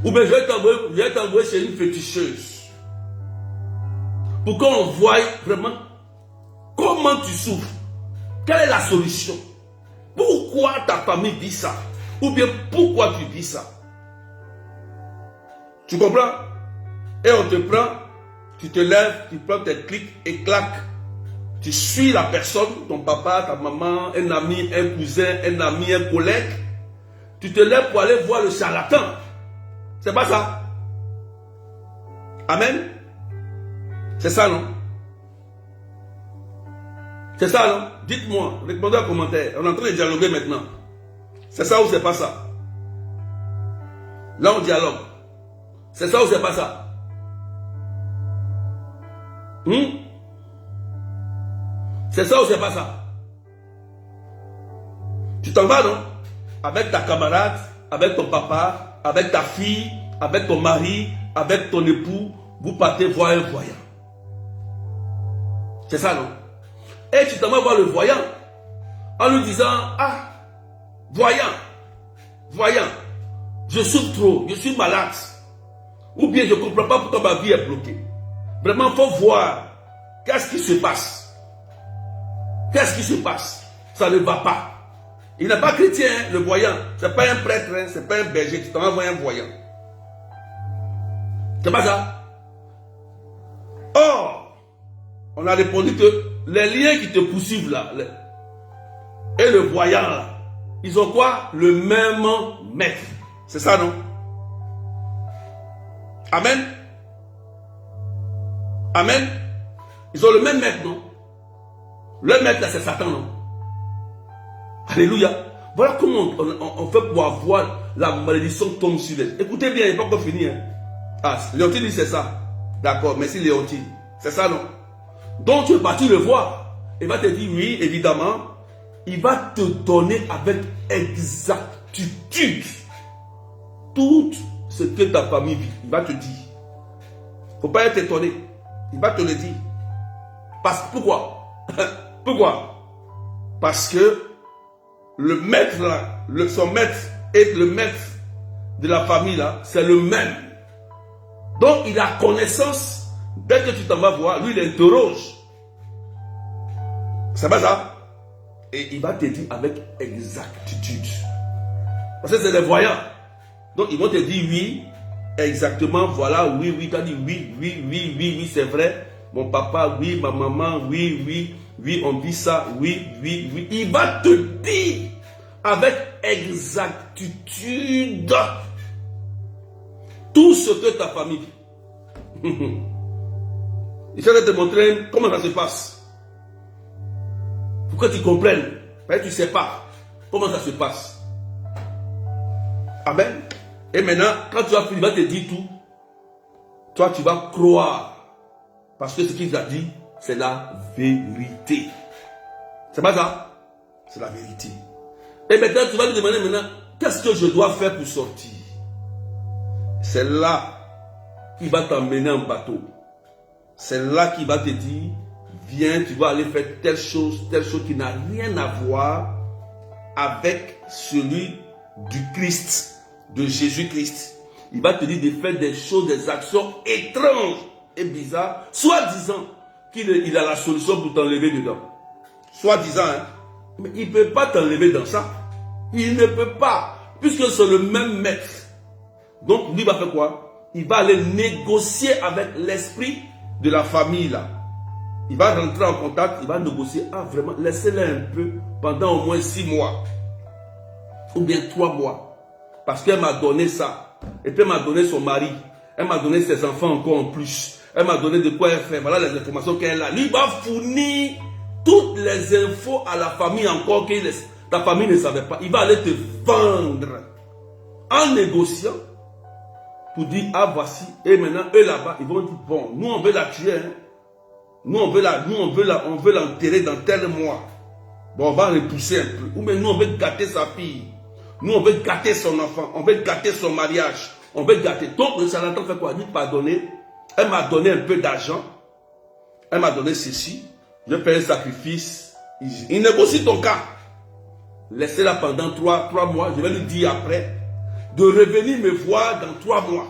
Ou bien je vais t'envoyer chez une féticheuse. Pour qu'on voie vraiment comment tu souffres. Quelle est la solution? Pourquoi ta famille dit ça? Ou bien pourquoi tu dis ça? Tu comprends? Et on te prend, tu te lèves, tu prends tes clics et claques. Tu suis la personne, ton papa, ta maman, un ami, un cousin, un ami, un collègue. Tu te lèves pour aller voir le charlatan. C'est pas ça? Amen? C'est ça, non? C'est ça, non? Dites-moi, répondez en commentaire. On est en train de dialoguer maintenant. C'est ça ou c'est pas ça? Là, on dialogue. C'est ça ou c'est pas ça? C'est ça ou c'est pas ça? Tu t'en vas, non? Avec ta camarade, avec ton papa, avec ta fille, avec ton mari, avec ton époux, vous partez voir un voyant. C'est ça, non? Et tu t'en vas voir le voyant en lui disant, ah, voyant, je souffre trop, je suis malade. Ou bien je ne comprends pas pourquoi ma vie est bloquée. Vraiment, il faut voir qu'est-ce qui se passe. Qu'est-ce qui se passe? Ça ne va pas. Il n'est pas chrétien, le voyant. Ce n'est pas un prêtre, hein, ce n'est pas un berger. Tu t'en vas voir un voyant. C'est pas ça? Or, on a répondu que les liens qui te poursuivent là, et le voyant là, ils ont quoi? Le même maître. C'est ça, non? Amen. Amen. Ils ont le même maître, non? Le maître là, c'est Satan, non? Alléluia. Voilà comment on fait pour avoir la malédiction tombe sur les. Écoutez bien, il n'est pas encore fini. Hein. Ah, Léontine dit c'est ça. D'accord, merci Léontine. C'est ça, non? Donc tu es parti le voir. Il va te dire oui, évidemment. Il va te donner avec exactitude tout ce que ta famille vit. Il va te dire. Il ne faut pas être étonné. Il va te le dire. Pourquoi? Pourquoi? Parce que le maître là, son maître et le maître de la famille là, c'est le même. Donc il a connaissance. Dès que tu t'en vas voir, lui il interroge. C'est pas ça? Et il va te dire avec exactitude. Parce que c'est des voyants. Donc ils vont te dire oui, exactement, voilà, oui, oui, tu as dit oui, oui, oui, oui, oui, c'est vrai. Mon papa, oui, ma maman, oui, oui, oui, on vit ça, oui, oui, oui. Il va te dire avec exactitude tout ce que ta famille vit. Il va te montrer comment ça se passe. Pour que tu comprennes. Parce que tu ne sais pas comment ça se passe. Amen. Et maintenant, quand tu as fini, il va te dire tout. Toi, tu vas croire. Parce que ce qu'il a dit, c'est la vérité. C'est pas ça? C'est la vérité. Et maintenant, tu vas lui demander maintenant, qu'est-ce que je dois faire pour sortir? C'est là qu'il va t'emmener en bateau. C'est là qu'il va te dire, viens, tu vas aller faire telle chose qui n'a rien à voir avec celui du Christ, de Jésus-Christ. Il va te dire de faire des choses, des actions étranges et bizarres, soi-disant qu'il a la solution pour t'enlever dedans. Soi-disant, hein? Mais il ne peut pas t'enlever dans ça. Il ne peut pas, puisque c'est le même maître. Donc, lui va faire quoi? Il va aller négocier avec l'esprit de la famille là. Il va rentrer en contact, il va négocier. Ah vraiment, laissez-le un peu pendant au moins 6 mois. Ou bien 3 mois. Parce qu'elle m'a donné ça. Et puis elle m'a donné son mari. Elle m'a donné ses enfants encore en plus. Elle m'a donné de quoi elle fait. Voilà les informations qu'elle a. Lui va fournir toutes les infos à la famille encore que ta famille ne savait pas. Il va aller te vendre en négociant pour dire, ah voici. Et maintenant, eux là-bas, ils vont dire, bon, nous on veut la tuer. Hein. Nous on veut l'enterrer dans tel mois. Bon, on va repousser un peu. Ou bien nous on veut gâter sa fille. Nous on veut gâter son enfant. On veut gâter son mariage. On veut gâter. Donc le charlatan fait quoi? Il dit, pardonnez. Elle m'a donné un peu d'argent. Elle m'a donné ceci. Je fais un sacrifice. Il négocie ton cas. Laissez-la pendant 3 mois. Je vais lui dire après de revenir me voir dans 3 mois.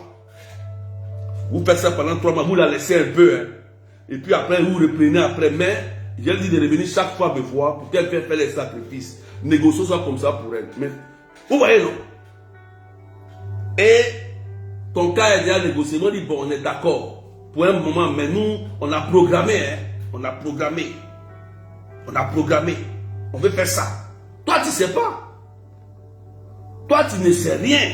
Vous faites ça pendant 3 mois. Vous la laissez un peu. Hein. Et puis après, vous reprenez après. Mais je lui dis de revenir chaque fois me voir pour qu'elle puisse faire les sacrifices. Négocier ça comme ça pour elle. Mais vous voyez, non? Et ton cas est déjà négocié. On dit, bon, on est d'accord. Pour un moment, mais nous, on a programmé. Hein? On a programmé. On veut faire ça. Toi, tu ne sais pas. Toi, tu ne sais rien.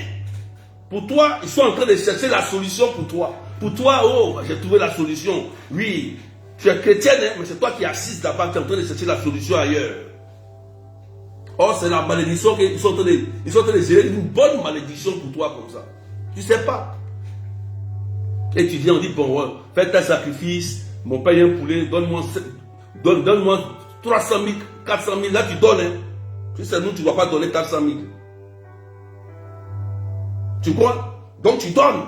Pour toi, ils sont en train de chercher la solution pour toi. Pour toi, oh, j'ai trouvé la solution. Oui, tu es chrétienne, hein, mais c'est toi qui assistes là-bas, tu es en train de chercher la solution ailleurs. Or, c'est la malédiction qu'ils sont en train de gérer, une bonne malédiction pour toi comme ça. Tu ne sais pas. Et tu viens, on dit, bon, ouais, fais ta sacrifice, mon père un poulet, donne-moi 300 000, 400 000, là tu donnes. Hein. Si c'est nous, tu ne vas pas donner 400 000. Tu crois? Donc tu donnes.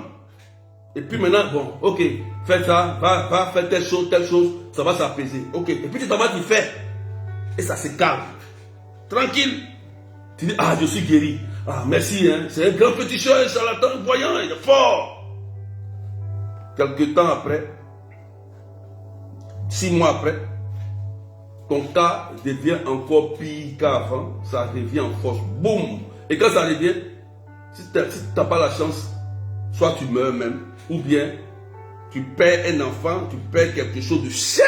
Et puis maintenant, bon, ok, fais ça, va faire telle chose, ça va s'apaiser. Ok, et puis tu t'en vas, tu fais. Et ça se calme. Tranquille. Tu dis, ah, je suis guéri. Ah, merci, hein. C'est un grand petit chat, un charlatan voyant, il est fort. Quelque temps après, 6 mois après, ton cas devient encore pire qu'avant. Ça revient en force. Boum. Et quand ça revient, si tu n'as pas la chance, soit tu meurs même, ou bien tu perds un enfant, tu perds quelque chose de cher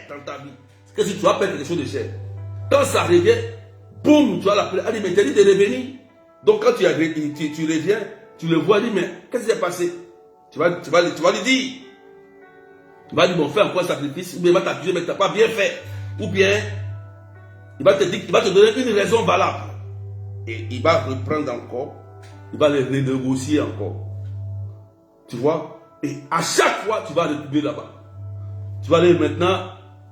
dans ta vie. Qu'est-ce que tu vas perdre quelque chose de cher? Quand ça revient, boum, tu vas l'appeler. Elle dit, mais t'as dit de revenir. Donc quand tu reviens, tu le vois, dit, mais qu'est-ce qui s'est passé? Tu vas lui dire. Tu vas lui dire, bon, fais encore un sacrifice, ou bien il va t'accuser, mais tu n'as pas bien fait. Ou bien, il va te donner une raison valable. Et il va reprendre encore, il va les renégocier encore. Tu vois? Et à chaque fois, tu vas retourner là-bas. Tu vas aller maintenant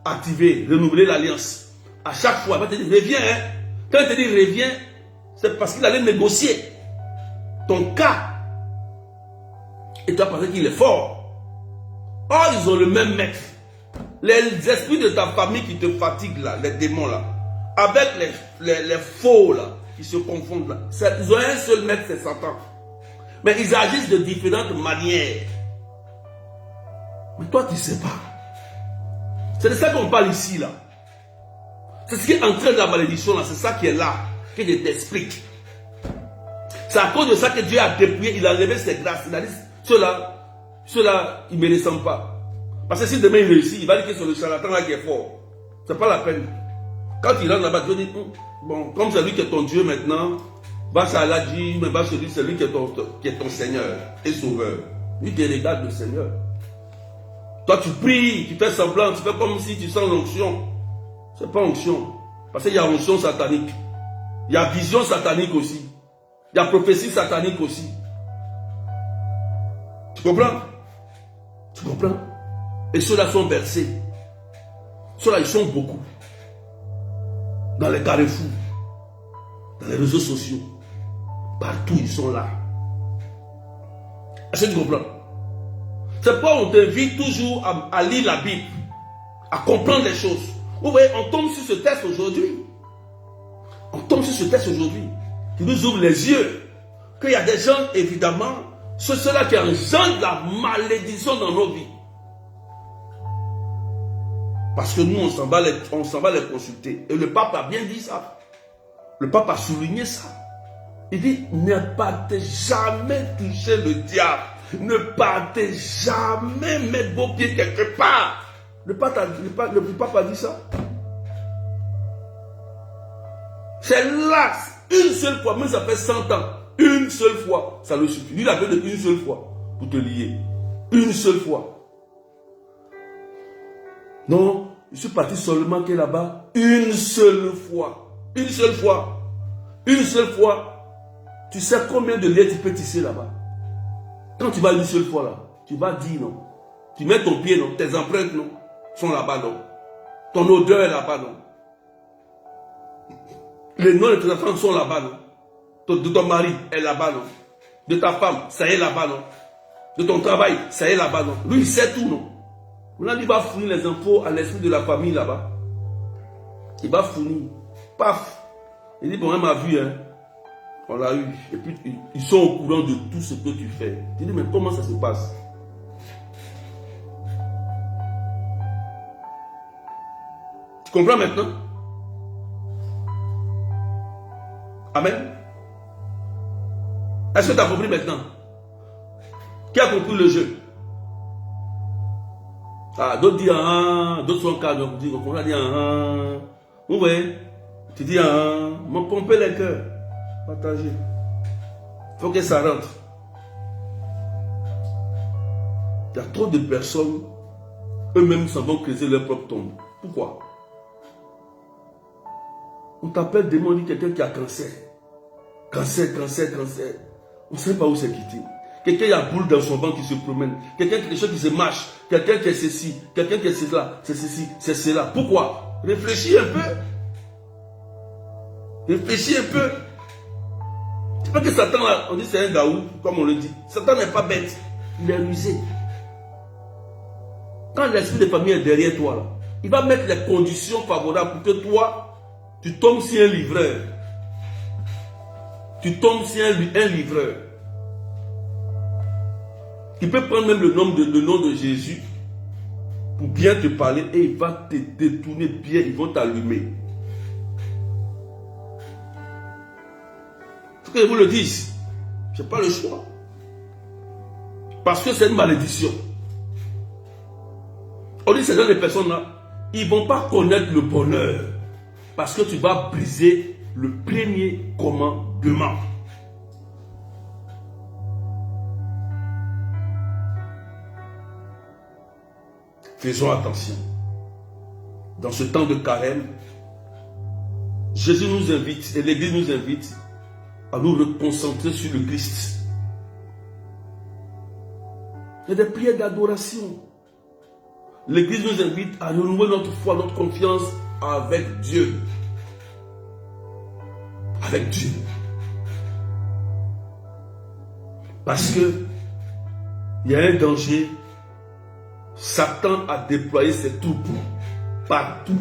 activer, renouveler l'alliance. À chaque fois, il va te dire, reviens. Hein? Quand il te dit reviens, c'est parce qu'il allait négocier ton cas. Et tu as pensé qu'il est fort. Or, ils ont le même maître. Les esprits de ta famille qui te fatiguent là, les démons là, avec les faux là, qui se confondent là, ils ont un seul maître, c'est Satan. Mais ils agissent de différentes manières. Mais toi, tu ne sais pas. C'est de ça qu'on parle ici là. C'est ce qui entraîne la malédiction là, c'est ça qui est là, que je t'explique. C'est à cause de ça que Dieu a dépouillé, il a levé ses grâces. Il a dit, ceux-là, ils ne me ressemblent pas. Parce que si demain il réussit, il va dire que c'est le charlatan là qui est fort. C'est pas la peine. Quand il rentre là-bas, Dieu dit, bon, comme c'est lui qui est ton Dieu maintenant, va chez Allah dire, mais va chez lui, c'est lui qui est ton Seigneur et Sauveur. Lui qui regarde le Seigneur. Toi tu pries, tu fais semblant, tu fais comme si tu sens l'onction. C'est pas onction. Parce qu'il y a onction satanique. Il y a vision satanique aussi. Il y a prophétie satanique aussi. Tu comprends? Tu comprends? Et ceux-là sont versés. Ceux-là, ils sont beaucoup. Dans les carrefours, dans les réseaux sociaux. Partout, ils sont là. Est-ce que tu comprends? C'est pourquoi on t'invite toujours à lire la Bible, à comprendre les choses. Vous voyez, on tombe sur ce texte aujourd'hui. On tombe sur ce texte aujourd'hui qui nous ouvre les yeux. Qu'il y a des gens, évidemment, ceux-là qui engendrent la malédiction dans nos vies. Parce que nous, on s'en va les consulter. Et le pape a bien dit ça. Le pape a souligné ça. Il dit, ne partez jamais toucher le diable. Ne partez jamais mettre vos pieds quelque part. Le pape a dit ça. C'est là, une seule fois, mais ça fait 100 ans. Une seule fois, ça le suffit. Il a fait une seule fois pour te lier. Une seule fois. Non, je suis parti seulement que là-bas. Une seule fois. Une seule fois. Une seule fois. Tu sais combien de liens tu peux tisser là-bas? Quand tu vas une seule fois là, tu vas dire non. Tu mets ton pied non. Tes empreintes non. Sont là-bas non. Ton odeur est là-bas non. Les noms de tes enfants sont là-bas non. De ton mari est là-bas non. De ta femme, ça est là-bas non. De ton travail, ça est là-bas non. Lui il sait tout non. Maintenant, il va fournir les infos à l'esprit de la famille là-bas. Il va fournir. Paf. Il dit, bon, elle m'a vu, hein. On l'a eu. Et puis, ils sont au courant de tout ce que tu fais. Tu dis, mais comment ça se passe? Tu comprends maintenant? Amen. Est-ce que tu as compris maintenant? Qui a compris le jeu? Ah, d'autres disent d'autres sont calmes, on va dire vous voyez, tu dis m'en pomper les cœurs, partager. Il faut que ça rentre. Il y a trop de personnes, eux-mêmes s'en vont creuser leur propre tombe. Pourquoi? On t'appelle démon, on dit quelqu'un qui a cancer. Cancer. On ne sait pas où c'est quitté. Quelqu'un qui a boule dans son ventre qui se promène. Quelqu'un qui a quelque chose qui se marche. Quelqu'un qui est ceci. Quelqu'un qui est cela. C'est ceci. C'est cela. Pourquoi? Réfléchis un peu. Réfléchis un peu. C'est pas que Satan, on dit c'est un gaou, comme on le dit. Satan n'est pas bête. Il est rusé. Quand l'esprit de famille est derrière toi, là, il va mettre les conditions favorables pour que toi, tu tombes sur un livreur. Tu tombes sur un livreur. Il peut prendre même le nom de Jésus pour bien te parler et il va te détourner bien, ils vont t'allumer. Il faut que je vous le dise. Je n'ai pas le choix. Parce que c'est une malédiction. On dit que ces gens, les personnes là, ils ne vont pas connaître le bonheur parce que tu vas briser le premier commandement. Faisons attention. Dans ce temps de carême, Jésus nous invite et l'Église nous invite à nous reconcentrer sur le Christ. Il y a des prières d'adoration. L'Église nous invite à renouer notre foi, notre confiance avec Dieu. Avec Dieu. Parce que il y a un danger. Satan a déployé ses troupes partout,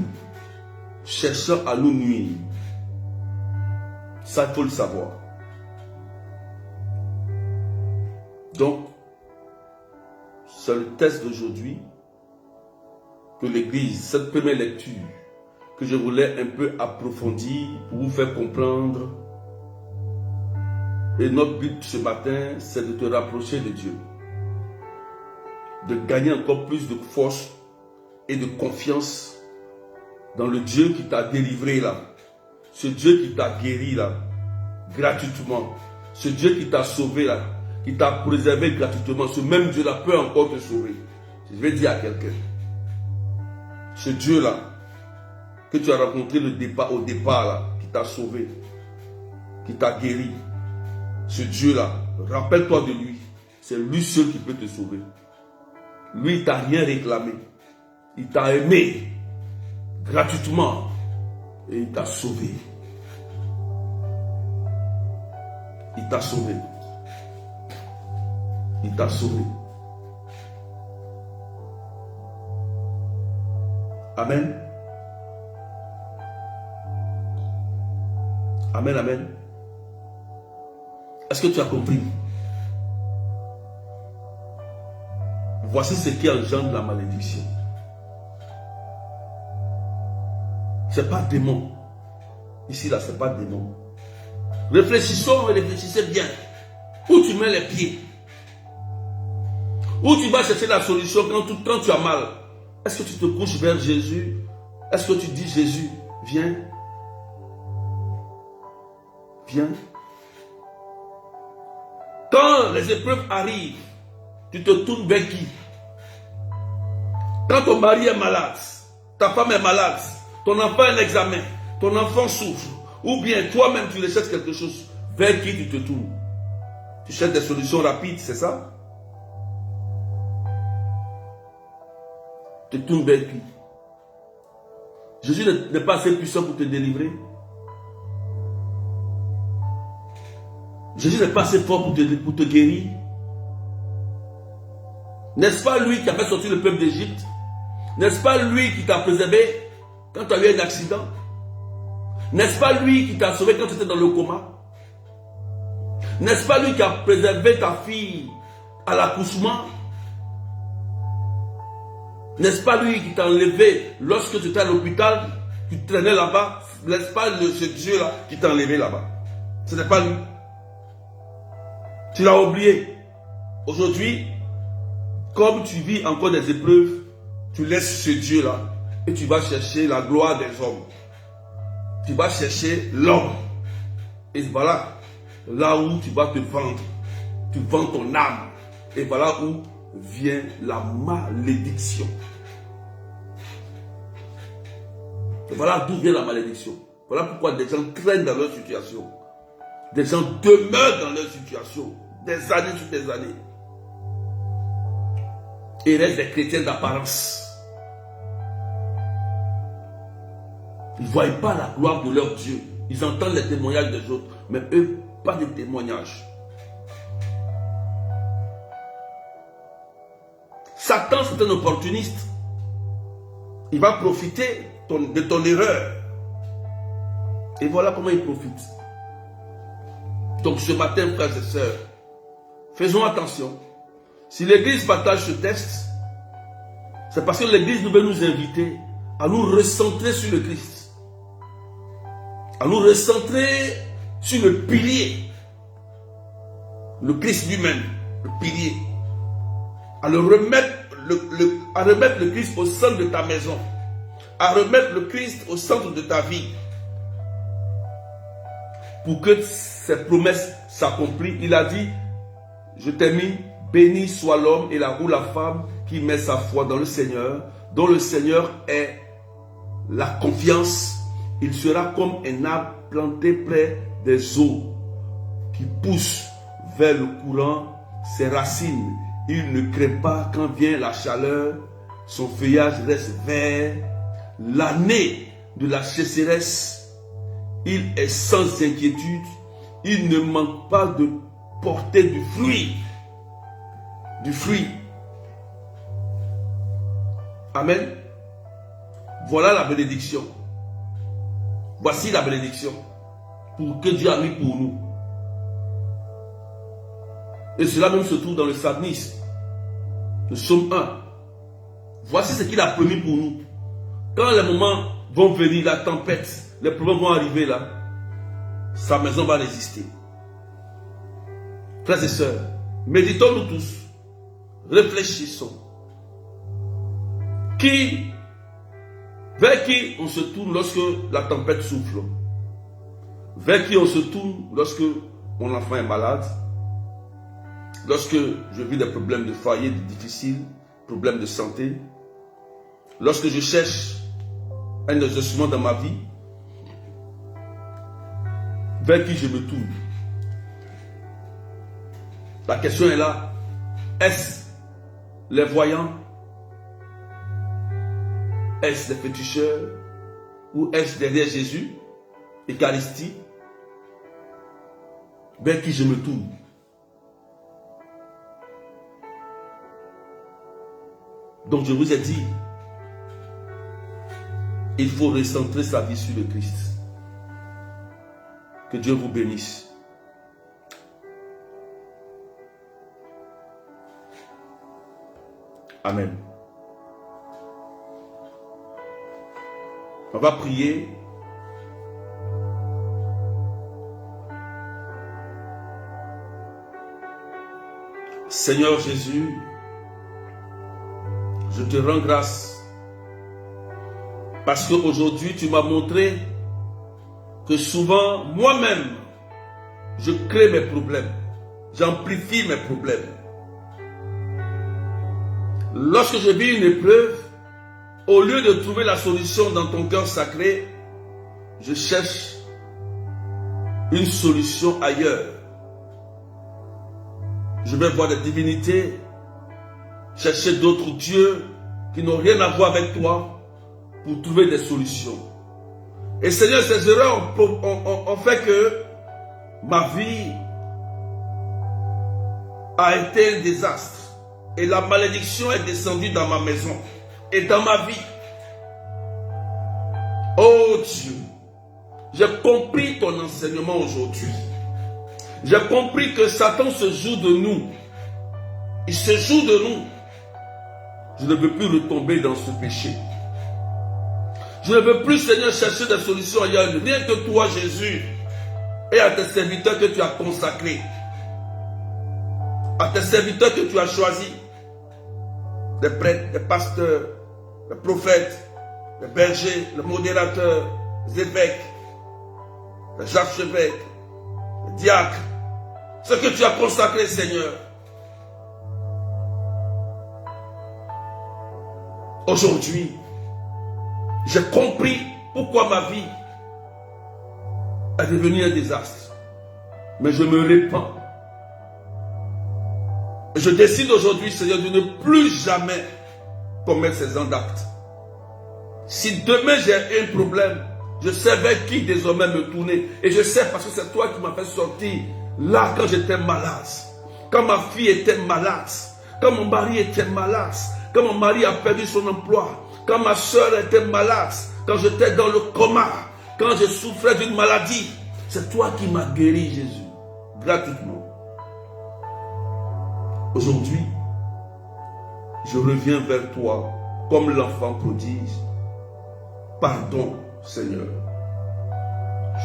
cherchant à nous nuire. Ça, il faut le savoir. Donc, c'est le test d'aujourd'hui que l'Église, cette première lecture, que je voulais un peu approfondir pour vous faire comprendre. Et notre but ce matin, c'est de te rapprocher de Dieu. De gagner encore plus de force et de confiance dans le Dieu qui t'a délivré là. Ce Dieu qui t'a guéri là, gratuitement. Ce Dieu qui t'a sauvé là, qui t'a préservé gratuitement. Ce même Dieu là peut encore te sauver. Je vais dire à quelqu'un. Ce Dieu là, que tu as rencontré au départ là, qui t'a sauvé, qui t'a guéri. Ce Dieu là, rappelle-toi de lui. C'est lui seul qui peut te sauver. Lui, il ne t'a rien réclamé. Il t'a aimé gratuitement et il t'a sauvé. Il t'a sauvé. Il t'a sauvé. Amen. Amen, amen. Est-ce que tu as compris? Voici ce qui engendre la malédiction. Ce n'est pas démon. Ici, là, ce n'est pas démon. Réfléchissons et réfléchissez bien. Où tu mets les pieds? Où tu vas chercher la solution quand tu as mal? Est-ce que tu te couches vers Jésus? Est-ce que tu dis Jésus, viens? Viens. Quand les épreuves arrivent, tu te tournes vers qui? Quand ton mari est malade, ta femme est malade, ton enfant a un examen, ton enfant souffre, ou bien toi-même tu recherches quelque chose, vers qui tu te tournes? Tu cherches des solutions rapides, c'est ça? Tu te tournes vers qui? Jésus n'est pas assez puissant pour te délivrer. Jésus n'est pas assez fort pour te guérir. N'est-ce pas lui qui a fait sortir le peuple d'Égypte? N'est-ce pas lui qui t'a préservé quand tu as eu un accident? N'est-ce pas lui qui t'a sauvé quand tu étais dans le coma? N'est-ce pas lui qui a préservé ta fille à l'accouchement? N'est-ce pas lui qui t'a enlevé lorsque tu étais à l'hôpital, tu traînais là-bas? N'est-ce pas ce Dieu-là qui t'a enlevé là-bas? Ce n'est pas lui. Tu l'as oublié. Aujourd'hui, comme tu vis encore des épreuves, tu laisses ce Dieu-là et tu vas chercher la gloire des hommes. Tu vas chercher l'homme. Et voilà, là où tu vas te vendre. Tu vends ton âme. Et voilà où vient la malédiction. Et voilà d'où vient la malédiction. Voilà pourquoi des gens traînent dans leur situation. Des gens demeurent dans leur situation. Des années sur des années. Et restent des chrétiens d'apparence. Ils ne voient pas la gloire de leur Dieu. Ils entendent les témoignages des autres. Mais eux, pas de témoignages. Satan, c'est un opportuniste. Il va profiter de ton erreur. Et voilà comment il profite. Donc ce matin, frères et sœurs, faisons attention. Si l'Église partage ce texte, c'est parce que l'Église veut nous inviter à nous recentrer sur le Christ. À nous recentrer sur le pilier. Le Christ lui-même, le pilier. À remettre le Christ au centre de ta maison. à remettre le Christ au centre de ta vie. Pour que ces promesses s'accomplissent, il a dit, je t'ai mis, béni soit l'homme et la femme qui met sa foi dans le Seigneur, dont le Seigneur est la confiance. Il sera comme un arbre planté près des eaux qui pousse vers le courant ses racines. Il ne craint pas quand vient la chaleur, son feuillage reste vert. L'année de la sécheresse, il est sans inquiétude, il ne manque pas de porter du fruit. Du fruit. Amen. Voilà la bénédiction. Voici la bénédiction que Dieu a mis pour nous. Et cela même se trouve dans le psalmiste, le psaume 1. Voici ce qu'il a promis pour nous. Quand les moments vont venir, la tempête, les problèmes vont arriver là, sa maison va résister. Frères et sœurs, méditons-nous tous, réfléchissons. Vers qui on se tourne lorsque la tempête souffle? Vers qui on se tourne lorsque mon enfant est malade? Lorsque je vis des problèmes de foyer difficiles, problèmes de santé? Lorsque je cherche un exaucement dans ma vie? Vers qui je me tourne? La question est là. Est-ce les voyants? Est-ce les féticheurs? Ou est-ce derrière Jésus, Eucharistie? Vers qui je me tourne? Donc je vous ai dit, il faut recentrer sa vie sur le Christ. Que Dieu vous bénisse. Amen. On va prier. Seigneur Jésus, je te rends grâce parce qu'aujourd'hui tu m'as montré que souvent moi-même je crée mes problèmes, j'amplifie mes problèmes. Lorsque je vis une épreuve, au lieu de trouver la solution dans ton cœur sacré, je cherche une solution ailleurs. Je vais voir des divinités, chercher d'autres dieux qui n'ont rien à voir avec toi pour trouver des solutions. Et Seigneur, ces erreurs ont fait que ma vie a été un désastre. Et la malédiction est descendue dans ma maison et dans ma vie. Oh Dieu, j'ai compris ton enseignement aujourd'hui. J'ai compris que Satan se joue de nous. Il se joue de nous. Je ne veux plus retomber dans ce péché. Je ne veux plus, Seigneur, chercher des solutions ailleurs. Rien que toi, Jésus, et à tes serviteurs que tu as consacrés. À tes serviteurs que tu as choisis. Des prêtres, des pasteurs, des prophètes, des bergers, des modérateurs, des évêques, des archevêques, des diacres. Ce que tu as consacré, Seigneur. Aujourd'hui, j'ai compris pourquoi ma vie est devenue un désastre. Mais je me répands. Je décide aujourd'hui, Seigneur, de ne plus jamais commettre ces d'actes. Si demain j'ai un problème, je sais vers qui désormais me tourner. Et je sais parce que c'est toi qui m'as fait sortir là quand j'étais malade. Quand ma fille était malade. Quand mon mari était malade. Quand mon mari a perdu son emploi. Quand ma soeur était malade. Quand j'étais dans le coma. Quand je souffrais d'une maladie. C'est toi qui m'as guéri, Jésus. Gratuitement. Aujourd'hui, je reviens vers toi comme l'enfant prodige. Pardon, Seigneur.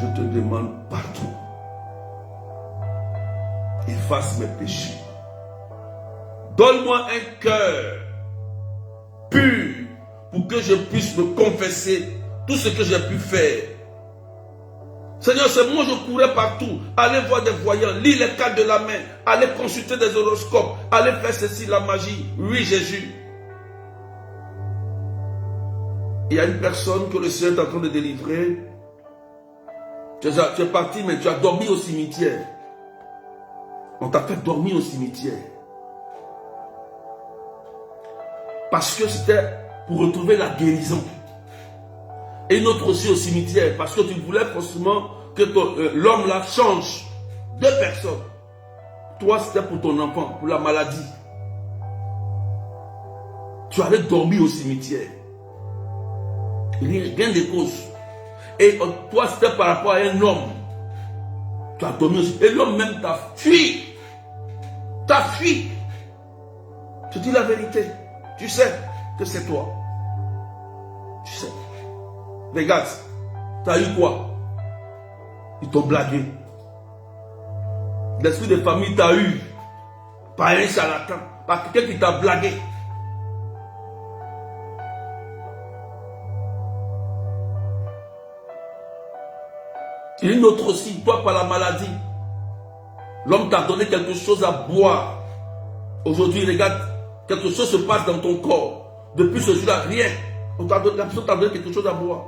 Je te demande pardon. Efface mes péchés. Donne-moi un cœur pur pour que je puisse me confesser tout ce que j'ai pu faire. Seigneur, c'est moi, je courais partout, aller voir des voyants, lire les cartes de la main, aller consulter des horoscopes, aller faire ceci, la magie. Oui, Jésus. Il y a une personne que le Seigneur est en train de délivrer. Tu es parti, mais tu as dormi au cimetière. On t'a fait dormir au cimetière. Parce que c'était pour retrouver la guérison. Et une autre aussi au cimetière, parce que tu voulais forcément que l'homme là change. 2 personnes. Toi, c'était pour ton enfant, pour la maladie. Tu allais dormir au cimetière. Rien de cause. Et toi, c'était par rapport à un homme. Tu as dormi aussi. Et l'homme même t'a fui. T'as fui. Je dis la vérité. Tu sais que c'est toi. Tu sais. Regarde, tu as eu quoi? Ils t'ont blagué. L'esprit de famille t'a eu. Par un charlatan. Par quelqu'un qui t'a blagué. Et une autre aussi, toi par la maladie. L'homme t'a donné quelque chose à boire. Aujourd'hui, regarde, quelque chose se passe dans ton corps. Depuis ce jour-là, rien. La personne t'a donné quelque chose à boire.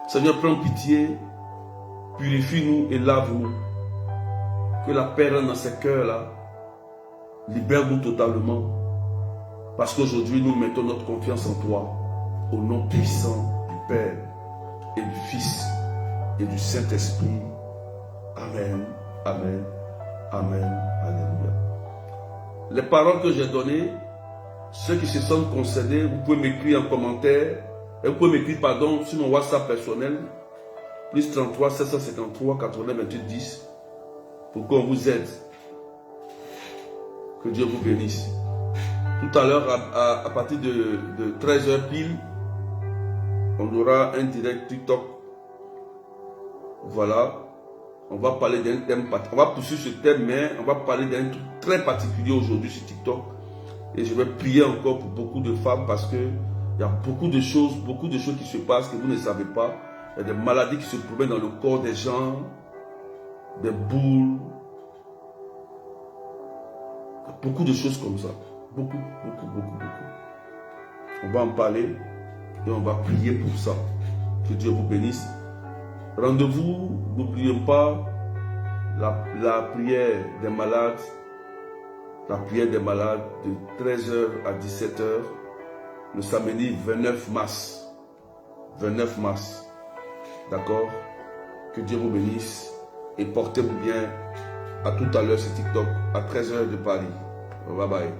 Seigneur, prends pitié, purifie-nous et lave-nous. Que la paix règne dans ces cœurs-là. Libère-nous totalement. Parce qu'aujourd'hui, nous mettons notre confiance en toi. Au nom puissant du Père et du Fils et du Saint-Esprit. Amen, amen, amen, alléluia. Les paroles que j'ai données, ceux qui se sentent concernés, vous pouvez m'écrire en commentaire. Et vous pouvez m'écrire, pardon, sur mon WhatsApp personnel. Plus 33 753 80 28 10. Pour qu'on vous aide. Que Dieu vous bénisse. Tout à l'heure, à partir de 13h pile, on aura un direct TikTok. Voilà. On va parler d'un thème, on va poursuivre ce thème, mais on va parler d'un truc très particulier aujourd'hui sur TikTok. Et je vais prier encore pour beaucoup de femmes parce que il y a beaucoup de choses qui se passent que vous ne savez pas. Il y a des maladies qui se promènent dans le corps des gens, des boules. Il y a beaucoup de choses comme ça. Beaucoup. On va en parler et on va prier pour ça. Que Dieu vous bénisse. Rendez-vous, n'oubliez pas la prière des malades. La prière des malades de 13h à 17h. Le samedi 29 mars. 29 mars. D'accord? Que Dieu vous bénisse. Et portez-vous bien. À tout à l'heure sur TikTok. À 13h de Paris. Bye bye.